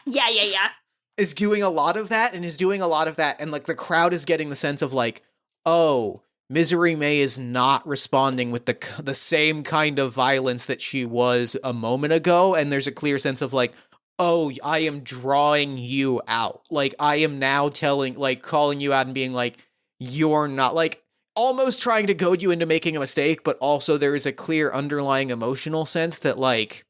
Speaker 1: Is doing a lot of that, and like the crowd is getting the sense of like, oh, Misery May is not responding with the same kind of violence that she was a moment ago, and there's a clear sense of like, oh, I am drawing you out. Like I am now calling you out and being like, you're not, like almost trying to goad you into making a mistake, but also there is a clear underlying emotional sense that like,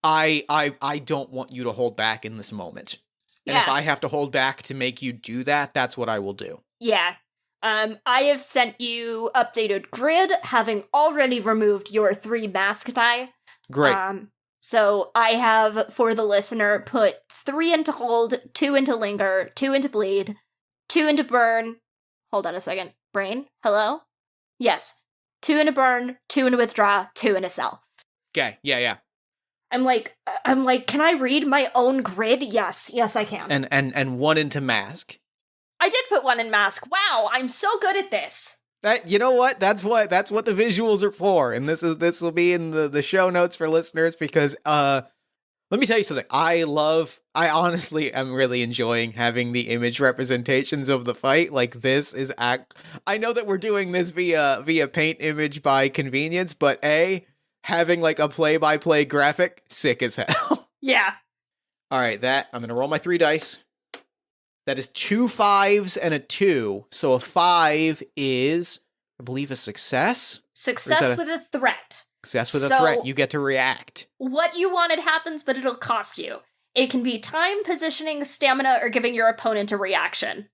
Speaker 1: I don't want you to hold back in this moment. And if I have to hold back to make you do that, that's what I will do.
Speaker 2: Yeah. I have sent you updated grid, having already removed your 3 mask die.
Speaker 1: Great.
Speaker 2: So I have, for the listener, put 3 into hold, 2 into linger, 2 into bleed, 2 into burn. Hold on a second. Brain? Hello? Yes. 2 into burn, 2 into withdraw, 2 into sell.
Speaker 1: Okay. Yeah.
Speaker 2: I'm like, can I read my own grid? Yes, I can.
Speaker 1: And 1 into mask.
Speaker 2: I did put 1 in mask. Wow, I'm so good at this.
Speaker 1: That, you know what? That's what the visuals are for. And this will be in the show notes for listeners because let me tell you something. I honestly am really enjoying having the image representations of the fight. Like this is I know that we're doing this via paint image by convenience, but having like a play-by-play graphic, sick as hell.
Speaker 2: Yeah.
Speaker 1: All right, I'm going to roll my 3 dice. That is 2 5s and a 2. So a 5 is, I believe, a success.
Speaker 2: Success with a threat.
Speaker 1: Success with a threat. You get to react.
Speaker 2: What you wanted happens, but it'll cost you. It can be time, positioning, stamina, or giving your opponent a reaction.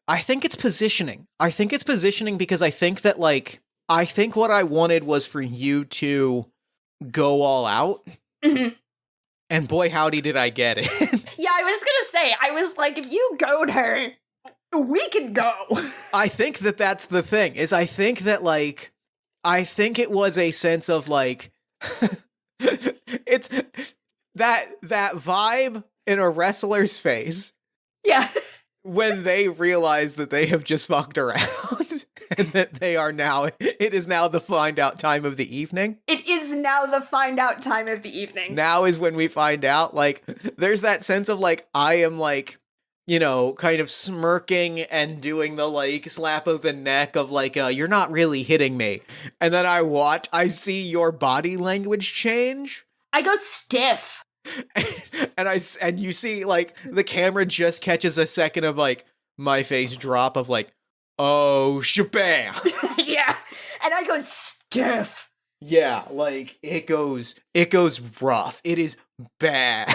Speaker 1: I think it's positioning. I think it's positioning because I think that, like, I think what I wanted was for you to go all out.
Speaker 2: Mm-hmm.
Speaker 1: And boy, howdy did I get it.
Speaker 2: Yeah, I was gonna say, I was like, if you goad her, we can go.
Speaker 1: I think that that's the thing, is I think that, like, I think it was a sense of, like, it's that vibe in a wrestler's face.
Speaker 2: Yeah.
Speaker 1: When they realize that they have just fucked around and that it is now the find out time of the evening.
Speaker 2: It is now the find out time of the evening.
Speaker 1: Now is when we find out, like, there's that sense of, like, I am, like, you know, kind of smirking and doing the, like, slap of the neck of, like, you're not really hitting me. And then I see your body language change.
Speaker 2: I go stiff.
Speaker 1: And you see, like, the camera just catches a second of, like, my face drop of, like, oh, shabam.
Speaker 2: Yeah. And I go stiff.
Speaker 1: Yeah, like, it goes rough. It is bad.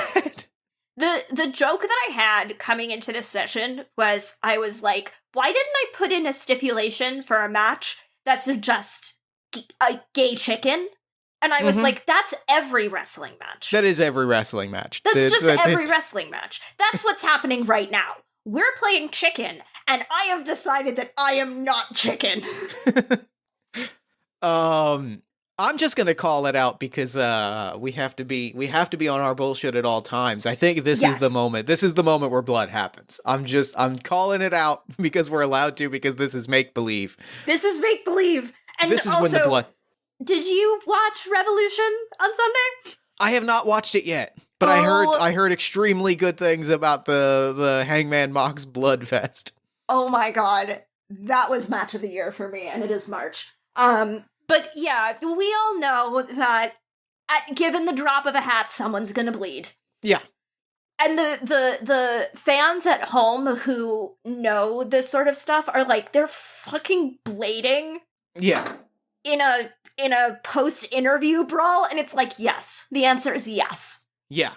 Speaker 2: The joke that I had coming into this session was, I was like, why didn't I put in a stipulation for a match that's just a gay chicken? And I was like, that's every wrestling match.
Speaker 1: That is every wrestling match.
Speaker 2: That's just every wrestling match. That's what's happening right now. We're playing chicken, and I have decided that I am not chicken.
Speaker 1: I'm just gonna call it out because we have to be on our bullshit at all times. I think this is the moment. This is the moment where blood happens. I'm calling it out because we're allowed to, because this is make believe.
Speaker 2: This is make believe. And
Speaker 1: this is
Speaker 2: also,
Speaker 1: when the blood.
Speaker 2: Did you watch Revolution on Sunday?
Speaker 1: I have not watched it yet, but I heard extremely good things about the Hangman Mox Bloodfest.
Speaker 2: Oh my god, that was match of the year for me, and it is March. But yeah, we all know that given the drop of a hat, someone's gonna bleed.
Speaker 1: Yeah.
Speaker 2: And the fans at home who know this sort of stuff are like, they're fucking blading.
Speaker 1: Yeah.
Speaker 2: In a post-interview brawl, and it's like, yes. The answer is yes.
Speaker 1: Yeah.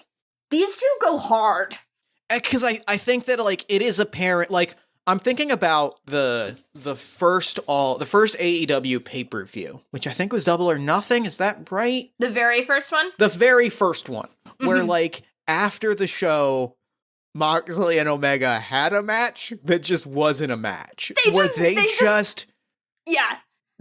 Speaker 2: These two go hard.
Speaker 1: Because I think that, like, it is apparent, like, I'm thinking about the first AEW pay-per-view, which I think was Double or Nothing, is that right?
Speaker 2: The very first one?
Speaker 1: The very first one, where, like, after the show, Moxley and Omega had a match that just wasn't a match.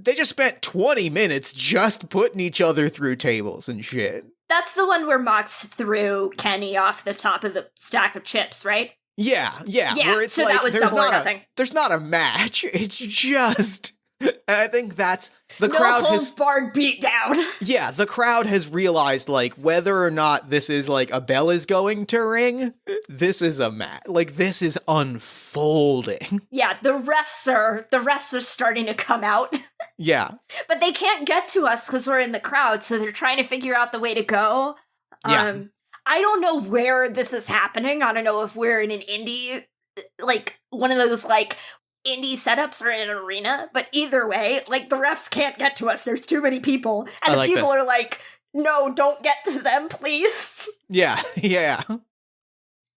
Speaker 1: They just spent 20 minutes just putting each other through tables and shit.
Speaker 2: That's the one where Mox threw Kenny off the top of the stack of chips, right?
Speaker 1: Yeah. Where it's
Speaker 2: so
Speaker 1: like,
Speaker 2: that was Double or Nothing.
Speaker 1: There's not a match. It's just... And I think that's... The
Speaker 2: no
Speaker 1: crowd
Speaker 2: holds barred beatdown.
Speaker 1: Yeah, the crowd has realized, like, whether or not this is, like, a bell is going to ring, this is a match. Like, this is unfolding.
Speaker 2: Yeah, the refs are starting to come out.
Speaker 1: Yeah.
Speaker 2: But they can't get to us because we're in the crowd, so they're trying to figure out the way to go.
Speaker 1: Yeah.
Speaker 2: I don't know where this is happening. I don't know if we're in an indie, like, one of those, like, indie setups or in an arena, but either way, like, the refs can't get to us. There's too many people. And the people are like, no, don't get to them, please.
Speaker 1: Yeah.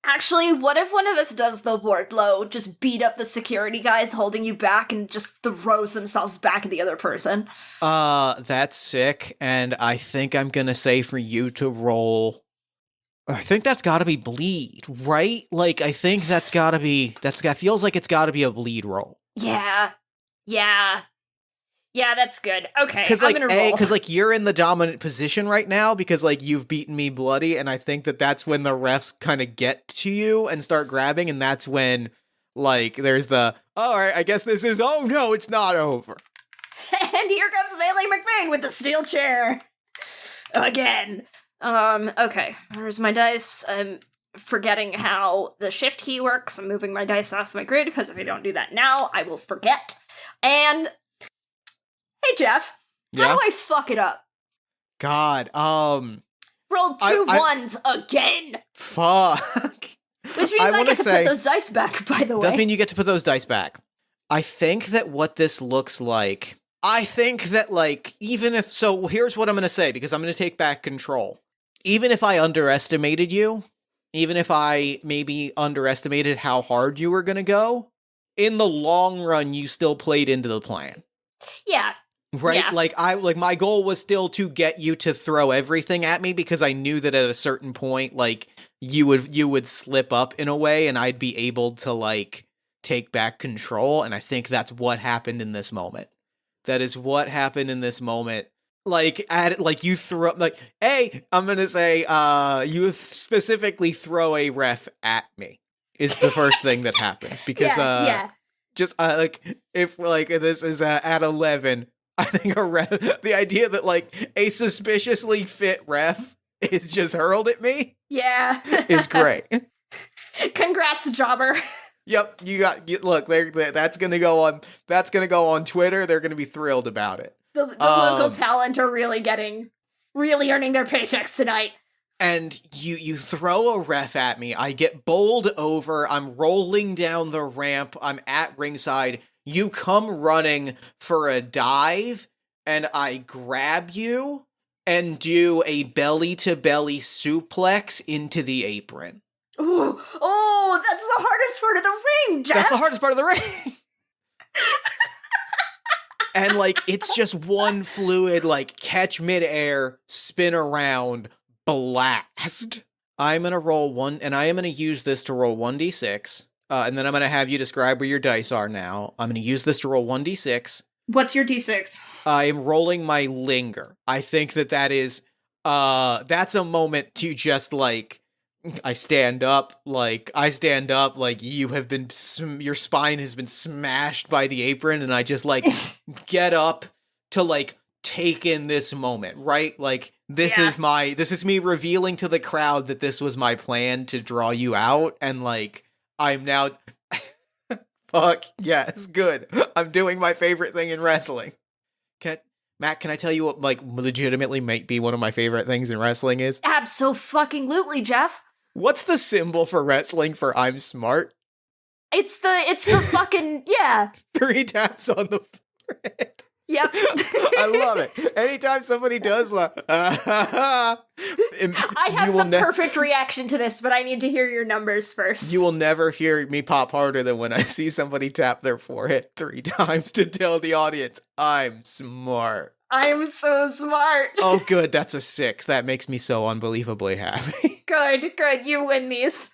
Speaker 2: Actually, what if one of us does the Wardlow, just beat up the security guys holding you back and just throws themselves back at the other person?
Speaker 1: That's sick, and I think I'm gonna say for you to roll... I think that's gotta be bleed, right? Like, I think that feels like it's gotta be a bleed roll.
Speaker 2: Yeah, that's good. Okay,
Speaker 1: I'm
Speaker 2: gonna roll.
Speaker 1: Because, like, you're in the dominant position right now because, like, you've beaten me bloody, and I think that that's when the refs kind of get to you and start grabbing, and that's when, like, there's the, all right, I guess this is, oh no, it's not over.
Speaker 2: And here comes Bailey McBain with the steel chair. Again. Okay, here's my dice. I'm forgetting how the shift key works. I'm moving my dice off my grid, because if I don't do that now, I will forget. And, hey Jeff, how do I fuck it up?
Speaker 1: God,
Speaker 2: Rolled two ones again!
Speaker 1: Fuck.
Speaker 2: Which Which means I get to put those dice back, by the way.
Speaker 1: Does mean you get to put those dice back. I think that what this looks like, I think that, like, even if, so here's what I'm going to say, because I'm going to take back control. Even if I underestimated you, even if I maybe underestimated how hard you were going to go, in the long run, you still played into the plan.
Speaker 2: Yeah.
Speaker 1: Right?
Speaker 2: Yeah.
Speaker 1: Like my goal was still to get you to throw everything at me, because I knew that at a certain point, like, you would slip up in a way and I'd be able to, like, take back control. And I think that's what happened in this moment. That is what happened in this moment. Like, you throw, like, hey, I'm gonna say, you specifically throw a ref at me is the first thing that happens, because, just, like, if, like, this is, at 11, I think a ref, the idea that, like, a suspiciously fit ref is just hurled at me.
Speaker 2: Yeah.
Speaker 1: Is great.
Speaker 2: Congrats, jobber.
Speaker 1: Yep, look, that's gonna go on Twitter. They're gonna be thrilled about it.
Speaker 2: The local talent are really earning their paychecks tonight.
Speaker 1: And you throw a ref at me. I get bowled over. I'm rolling down the ramp. I'm at ringside. You come running for a dive, and I grab you and do a belly-to-belly suplex into the apron.
Speaker 2: Ooh, oh, that's the hardest part of the ring, Jeff!
Speaker 1: That's the hardest part of the ring! And, like, it's just one fluid, like, catch midair, spin around, blast. I'm gonna roll one, and I am gonna use this to roll 1d6, and then I'm gonna have you describe where your dice are now. I'm gonna use this to roll 1d6.
Speaker 2: What's your d6?
Speaker 1: I am rolling my linger. I think that is, that's a moment to just, like, I stand up, like, you have been, your spine has been smashed by the apron, and I just, like, get up to, like, take in this moment, right? Like, this is me revealing to the crowd that this was my plan to draw you out, and, like, I'm now, fuck, yes, good. I'm doing my favorite thing in wrestling. Matt, can I tell you what, like, legitimately might be one of my favorite things in wrestling is?
Speaker 2: Abso-fucking-lutely, Jeff.
Speaker 1: What's the symbol for wrestling for I'm smart?
Speaker 2: It's the fucking, yeah.
Speaker 1: 3 taps on the forehead.
Speaker 2: Yep.
Speaker 1: I love it. Anytime somebody does that,
Speaker 2: I have the perfect reaction to this, but I need to hear your numbers first.
Speaker 1: You will never hear me pop harder than when I see somebody tap their forehead 3 times to tell the audience, I'm smart.
Speaker 2: I'm so smart.
Speaker 1: Oh, good. That's a 6. That makes me so unbelievably happy.
Speaker 2: Good. You win these.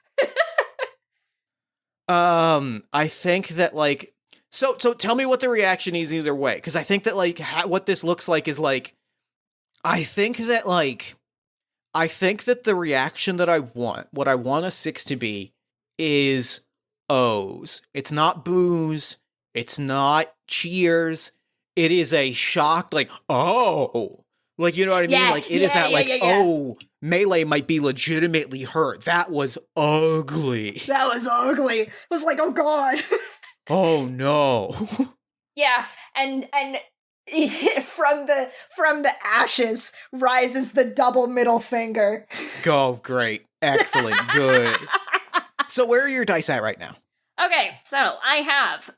Speaker 1: I think that, like, so tell me what the reaction is either way, because I think that, like, what this looks like is, like, I think that the reaction that I want, what I want a 6 to be, is O's. It's not boos. It's not cheers. It is a shock, like, oh, like, you know what I mean? Like, it is that, like, oh, Melee might be legitimately hurt. That was ugly. It
Speaker 2: was like, oh god.
Speaker 1: Oh no.
Speaker 2: Yeah, and from the ashes rises the double middle finger.
Speaker 1: Oh, great. Excellent. Good. So where are your dice at right now?
Speaker 2: Okay, so I have,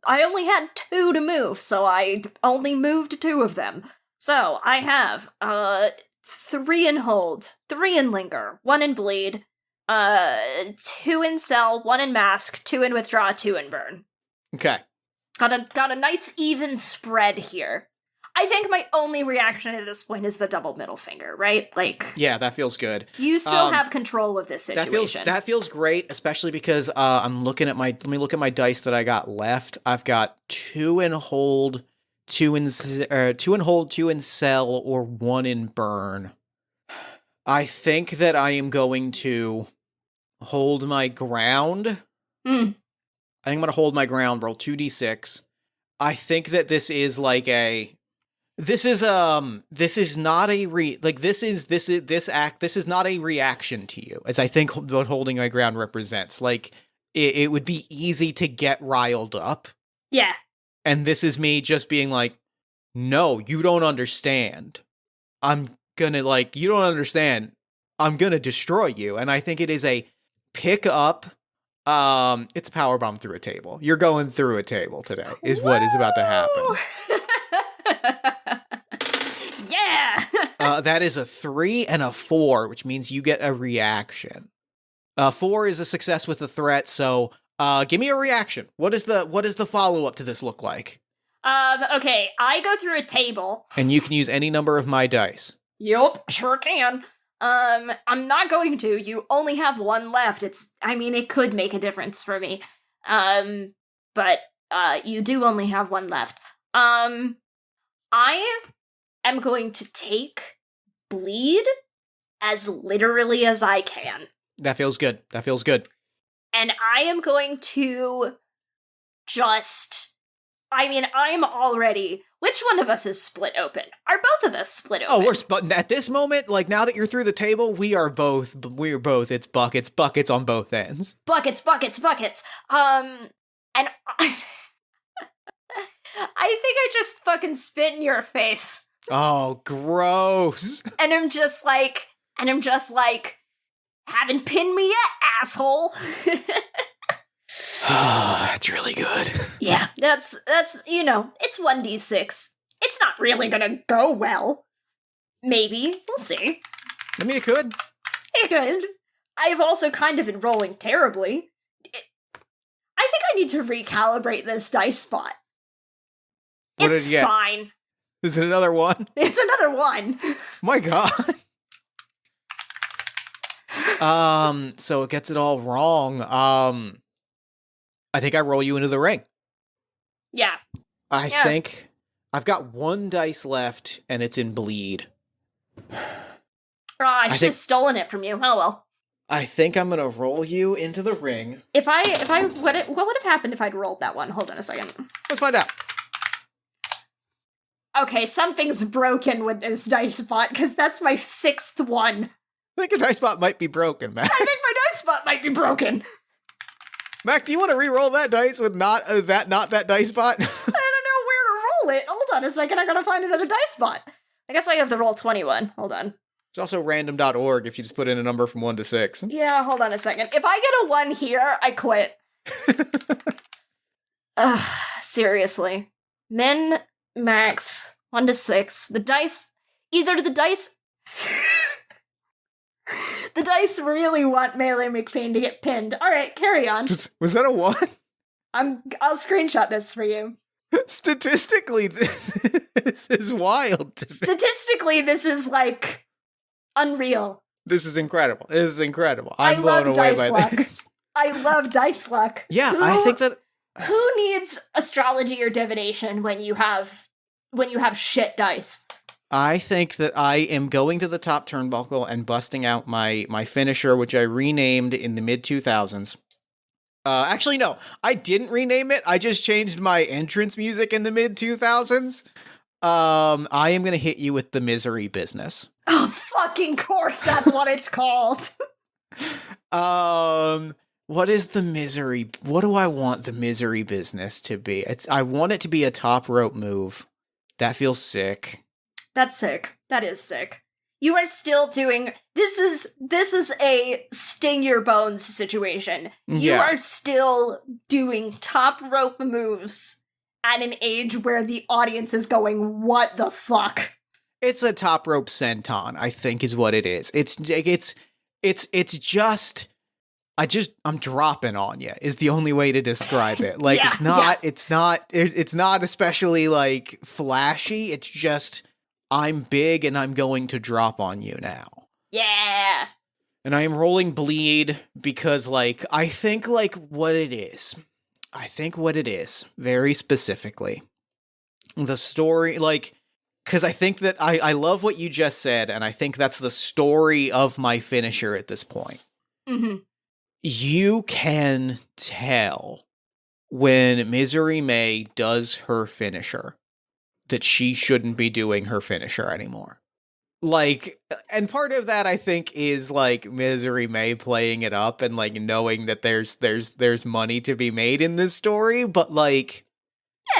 Speaker 2: I only had 2 to move, so I only moved 2 of them. So I have, 3 in hold, 3 in linger, 1 in bleed, 2 in sell, 1 in mask, 2 in withdraw, 2 in burn.
Speaker 1: Okay.
Speaker 2: Got a nice even spread here. I think my only reaction at this point is the double middle finger, right? Like,
Speaker 1: yeah, that feels good.
Speaker 2: You still have control of this situation.
Speaker 1: That feels great, especially because let me look at my dice that I got left. I've got 2 in hold, 2 in hold, 2 in sell, or 1 in burn. I think that I am going to hold my ground. I think I'm going to hold my ground, roll 2d6. I think that this is not a reaction to you, as I think what holding my ground represents. Like, it would be easy to get riled up.
Speaker 2: Yeah.
Speaker 1: And this is me just being like, no, you don't understand. I'm gonna, like, you don't understand. I'm gonna destroy you. And I think it is a pick up. It's a power bomb through a table. You're going through a table today, is what is about to happen.
Speaker 2: Yeah.
Speaker 1: That is a 3 and a 4, which means you get a reaction. 4 is a success with a threat, so give me a reaction. What does the follow-up to this look like?
Speaker 2: Okay, I go through a table.
Speaker 1: And you can use any number of my dice.
Speaker 2: Yup, sure can. I'm not going to. You only have one left. It could make a difference for me. But you do only have one left. I am going to take bleed as literally as I can.
Speaker 1: That feels good. That feels good.
Speaker 2: And I am going to I'm already... Which one of us is split open? Are both of us split open?
Speaker 1: Oh, at this moment, like now that you're through the table, we're both, it's buckets on both ends.
Speaker 2: Buckets. And I think I just fucking spit in your face.
Speaker 1: Oh, gross.
Speaker 2: And I'm just like, haven't pinned me yet, asshole.
Speaker 1: That's really good.
Speaker 2: Yeah, that's it's 1d6. It's not really gonna go well. Maybe. We'll see.
Speaker 1: I mean, it could.
Speaker 2: It could. I've also kind of been rolling terribly. I think I need to recalibrate this dice spot. It's fine.
Speaker 1: Is it another one?
Speaker 2: It's another one.
Speaker 1: My God. So it gets it all wrong. I think I roll you into the ring.
Speaker 2: Yeah.
Speaker 1: I think I've got one dice left, and it's in bleed.
Speaker 2: I should have stolen it from you. Oh well.
Speaker 1: I think I'm gonna roll you into the ring.
Speaker 2: What would have happened if I'd rolled that one? Hold on a second.
Speaker 1: Let's find out.
Speaker 2: Okay, something's broken with this dice spot, because that's my 6th one.
Speaker 1: I think your dice spot might be broken, Mac.
Speaker 2: I think my dice spot might be broken.
Speaker 1: Mac, do you want to re-roll that dice with not that dice spot?
Speaker 2: I don't know where to roll it. Hold on a second, I gotta find another dice spot. I guess I have to roll 21. Hold on.
Speaker 1: It's also random.org if you just put in a number from 1 to 6.
Speaker 2: Yeah, hold on a second. If I get a 1 here, I quit. Seriously. Min, max, 1 to 6. The dice really want Melee McPain to get pinned. Alright, carry on.
Speaker 1: Was that a 1?
Speaker 2: I'll screenshot this for you.
Speaker 1: Statistically, this is wild to me.
Speaker 2: Statistically, this is, like, unreal.
Speaker 1: This is incredible. I'm blown away by this.
Speaker 2: I love dice luck.
Speaker 1: Yeah, I think that...
Speaker 2: Who needs astrology or divination when you have shit dice?
Speaker 1: I think that I am going to the top turnbuckle and busting out my finisher, which I renamed in the mid-2000s. Actually, no, I didn't rename it. I just changed my entrance music in the mid-2000s. I am going to hit you with the Misery Business.
Speaker 2: Oh, fucking course, that's what it's called.
Speaker 1: What is the misery? What do I want the Misery Business to be? I want it to be a top rope move. That feels sick.
Speaker 2: That's sick. That is sick. You are still doing... This is a sting your bones situation. You are still doing top rope moves at an age where the audience is going, what the fuck?
Speaker 1: It's a top rope senton, I think is what it is. It's just... I'm dropping on you is the only way to describe it. Like, it's not especially, like, flashy. It's just... I'm big and I'm going to drop on you now.
Speaker 2: Yeah.
Speaker 1: And I am rolling bleed because, like, I think what it is, very specifically, the story, like, because I think that I love what you just said, and I think that's the story of my finisher at this point.
Speaker 2: Mm-hmm.
Speaker 1: You can tell when Misery May does her finisher that she shouldn't be doing her finisher anymore. Like, and part of that I think is like Misery May playing it up and like knowing that there's money to be made in this story, but like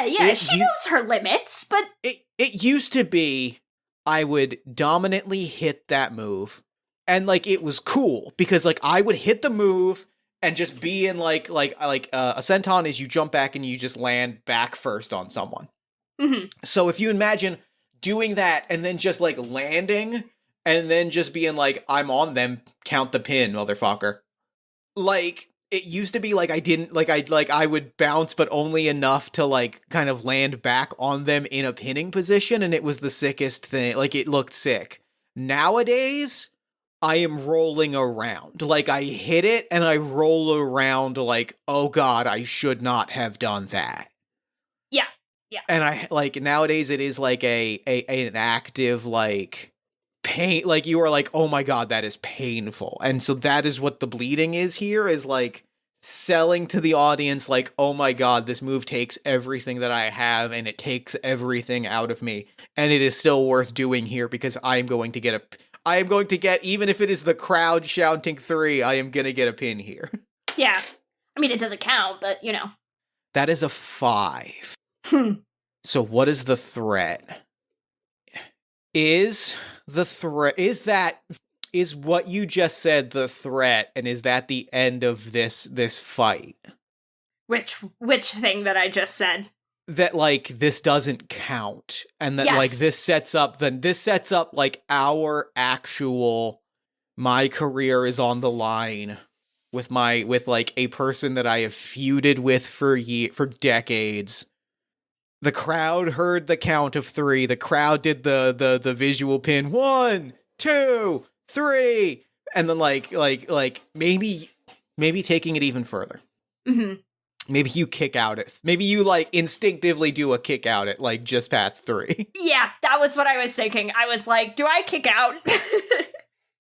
Speaker 2: she knows her limits, but
Speaker 1: it used to be I would dominantly hit that move And, like, it was cool because, like, I would hit the move and just be in, like a senton is you jump back and you just land back first on someone.
Speaker 2: Mm-hmm.
Speaker 1: So if you imagine doing that and then just, like, landing and then just being like, I'm on them, count the pin, motherfucker. Like, it used to be like I would bounce, but only enough to, like, kind of land back on them in a pinning position, and it was the sickest thing. Like, it looked sick. Nowadays, I am rolling around. Like, I hit it, and I roll around like, oh god, I should not have done that.
Speaker 2: Yeah.
Speaker 1: And I, like, nowadays it is, like, an active, like, pain, like, you are like, oh my god, that is painful. And so that is what the bleeding is here, is, like, selling to the audience, like, oh my god, this move takes everything that I have, and it takes everything out of me, and it is still worth doing here because I am going to get, even if it is the crowd shouting 3, I am gonna get a pin here.
Speaker 2: Yeah. I mean, it doesn't count, but, you know.
Speaker 1: That is a 5. So what is the threat? Is what you just said the threat, and is that the end of this fight?
Speaker 2: Which thing that I just said?
Speaker 1: That, like, this doesn't count, and that,
Speaker 2: yes.
Speaker 1: like, this sets up like our actual, my career is on the line with like a person that I have feuded with for decades. The crowd heard the count of 3. The crowd did the visual pin 1, 2, 3, and then like maybe taking it even further.
Speaker 2: Mm-hmm.
Speaker 1: Maybe you kick out it. Maybe you, like, instinctively do a kick out at, like, just past 3.
Speaker 2: Yeah, that was what I was thinking. I was like, do I kick out?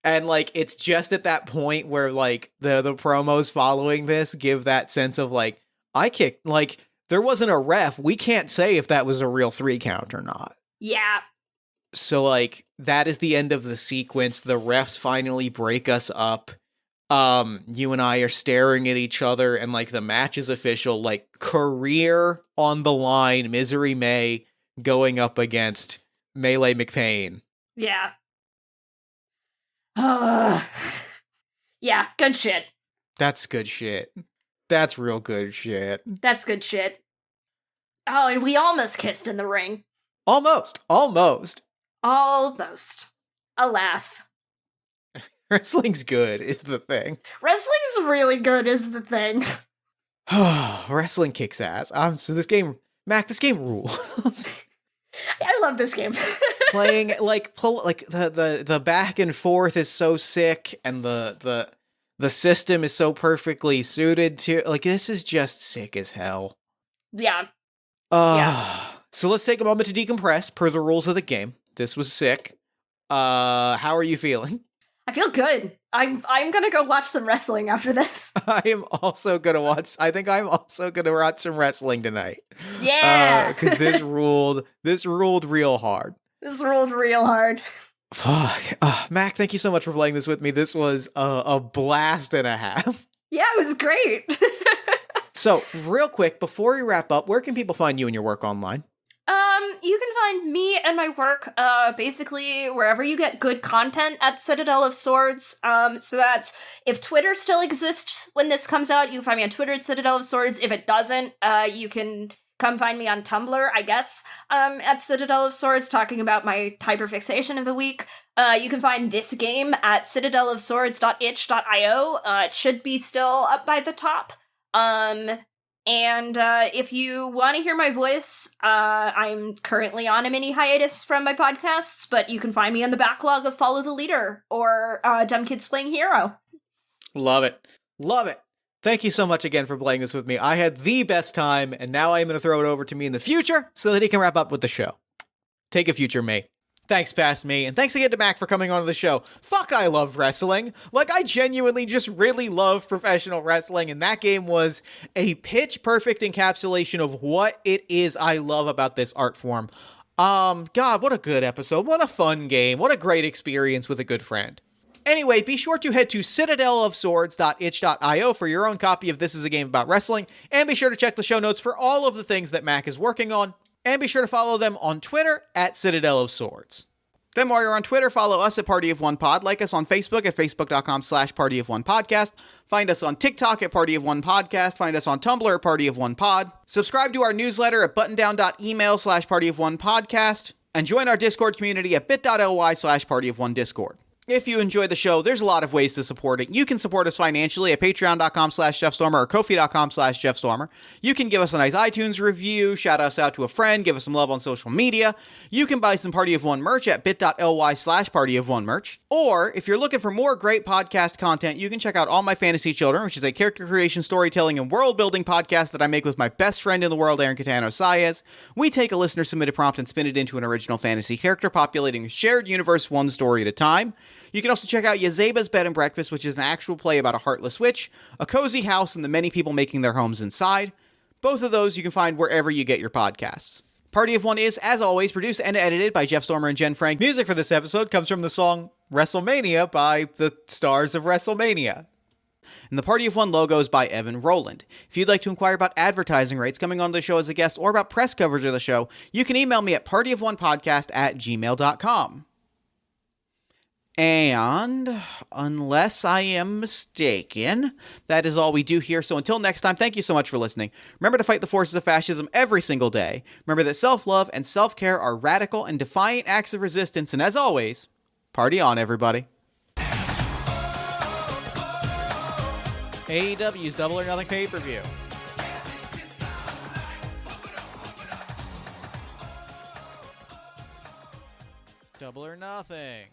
Speaker 1: And, like, it's just at that point where, like, the promos following this give that sense of, like, I kicked, like, there wasn't a ref. We can't say if that was a real 3 count or not.
Speaker 2: Yeah.
Speaker 1: So, like, that is the end of the sequence. The refs finally break us up. You and I are staring at each other, and, like, the match is official. Like, career on the line. Misery May going up against Melee McPain.
Speaker 2: Yeah. Yeah, good shit.
Speaker 1: That's good shit. That's real good shit.
Speaker 2: That's good shit. Oh, and we almost kissed in the ring.
Speaker 1: Almost.
Speaker 2: Almost. Alas.
Speaker 1: Wrestling's good, is the thing.
Speaker 2: Wrestling's really good, is the thing.
Speaker 1: Wrestling kicks ass. So this game, Mac, this game rules.
Speaker 2: I love this game.
Speaker 1: Playing, like, the back and forth is so sick, and the system is so perfectly suited to, like, this is just sick as hell.
Speaker 2: Yeah.
Speaker 1: So let's take a moment to decompress per the rules of the game. This was sick. How are you feeling?
Speaker 2: I feel good. I'm gonna go watch some wrestling after this.
Speaker 1: I think I'm also gonna watch some wrestling tonight.
Speaker 2: Yeah!
Speaker 1: Because this ruled real hard.
Speaker 2: This ruled real hard.
Speaker 1: Fuck. Mac, thank you so much for playing this with me. This was a blast and a half.
Speaker 2: Yeah, it was great.
Speaker 1: So, real quick, before we wrap up, where can people find you and your work online?
Speaker 2: You can find me and my work, basically wherever you get good content at Citadel of Swords. So that's, if Twitter still exists when this comes out, you can find me on Twitter at Citadel of Swords. If it doesn't, you can come find me on Tumblr, I guess, at Citadel of Swords, talking about my hyperfixation of the week. You can find this game at citadelofswords.itch.io. It should be still up by the top. And if you want to hear my voice, I'm currently on a mini hiatus from my podcasts, but you can find me on the backlog of Follow the Leader or Dumb Kids Playing Hero.
Speaker 1: Love it. Love it. Thank you so much again for playing this with me. I had the best time, and now I am going to throw it over to me in the future so that he can wrap up with the show. Take a future me. Thanks, past me, and thanks again to Mac for coming on the show. Fuck, I love wrestling. Like, I genuinely just really love professional wrestling, and that game was a pitch-perfect encapsulation of what it is I love about this art form. God, what a good episode. What a fun game. What a great experience with a good friend. Anyway, be sure to head to citadelofswords.itch.io for your own copy of This Is a Game About Wrestling, and be sure to check the show notes for all of the things that Mac is working on. And be sure to follow them on Twitter at Citadel of Swords. Then while you're on Twitter, follow us at Party of One Pod. Like us on Facebook at facebook.com/Party of One Podcast. Find us on TikTok at Party of One Podcast. Find us on Tumblr at Party of One Pod. Subscribe to our newsletter at buttondown.email/Party of One Podcast. And join our Discord community at bit.ly/Party of One Discord. If you enjoy the show, there's a lot of ways to support it. You can support us financially at patreon.com/JeffStormer or Ko-fi.com/JeffStormer. You can give us a nice iTunes review, shout us out to a friend, give us some love on social media. You can buy some Party of One merch at bit.ly/Party of One merch. Or, if you're looking for more great podcast content, you can check out All My Fantasy Children, which is a character creation, storytelling, and world-building podcast that I make with my best friend in the world, Aaron Catano-Saez. We take a listener-submitted prompt and spin it into an original fantasy character, populating a shared universe one story at a time. You can also check out Yazeba's Bed and Breakfast, which is an actual play about a heartless witch, a cozy house, and the many people making their homes inside. Both of those you can find wherever you get your podcasts. Party of One is, as always, produced and edited by Jeff Stormer and Jen Frank. Music for this episode comes from the song WrestleMania by the stars of WrestleMania. And the Party of One logo is by Evan Rowland. If you'd like to inquire about advertising rates, coming on the show as a guest, or about press coverage of the show, you can email me at partyofonepodcast@gmail.com. And, unless I am mistaken, that is all we do here. So until next time, thank you so much for listening. Remember to fight the forces of fascism every single day. Remember that self-love and self-care are radical and defiant acts of resistance. And as always, party on, everybody. AEW's Double or Nothing pay-per-view. Double or Nothing.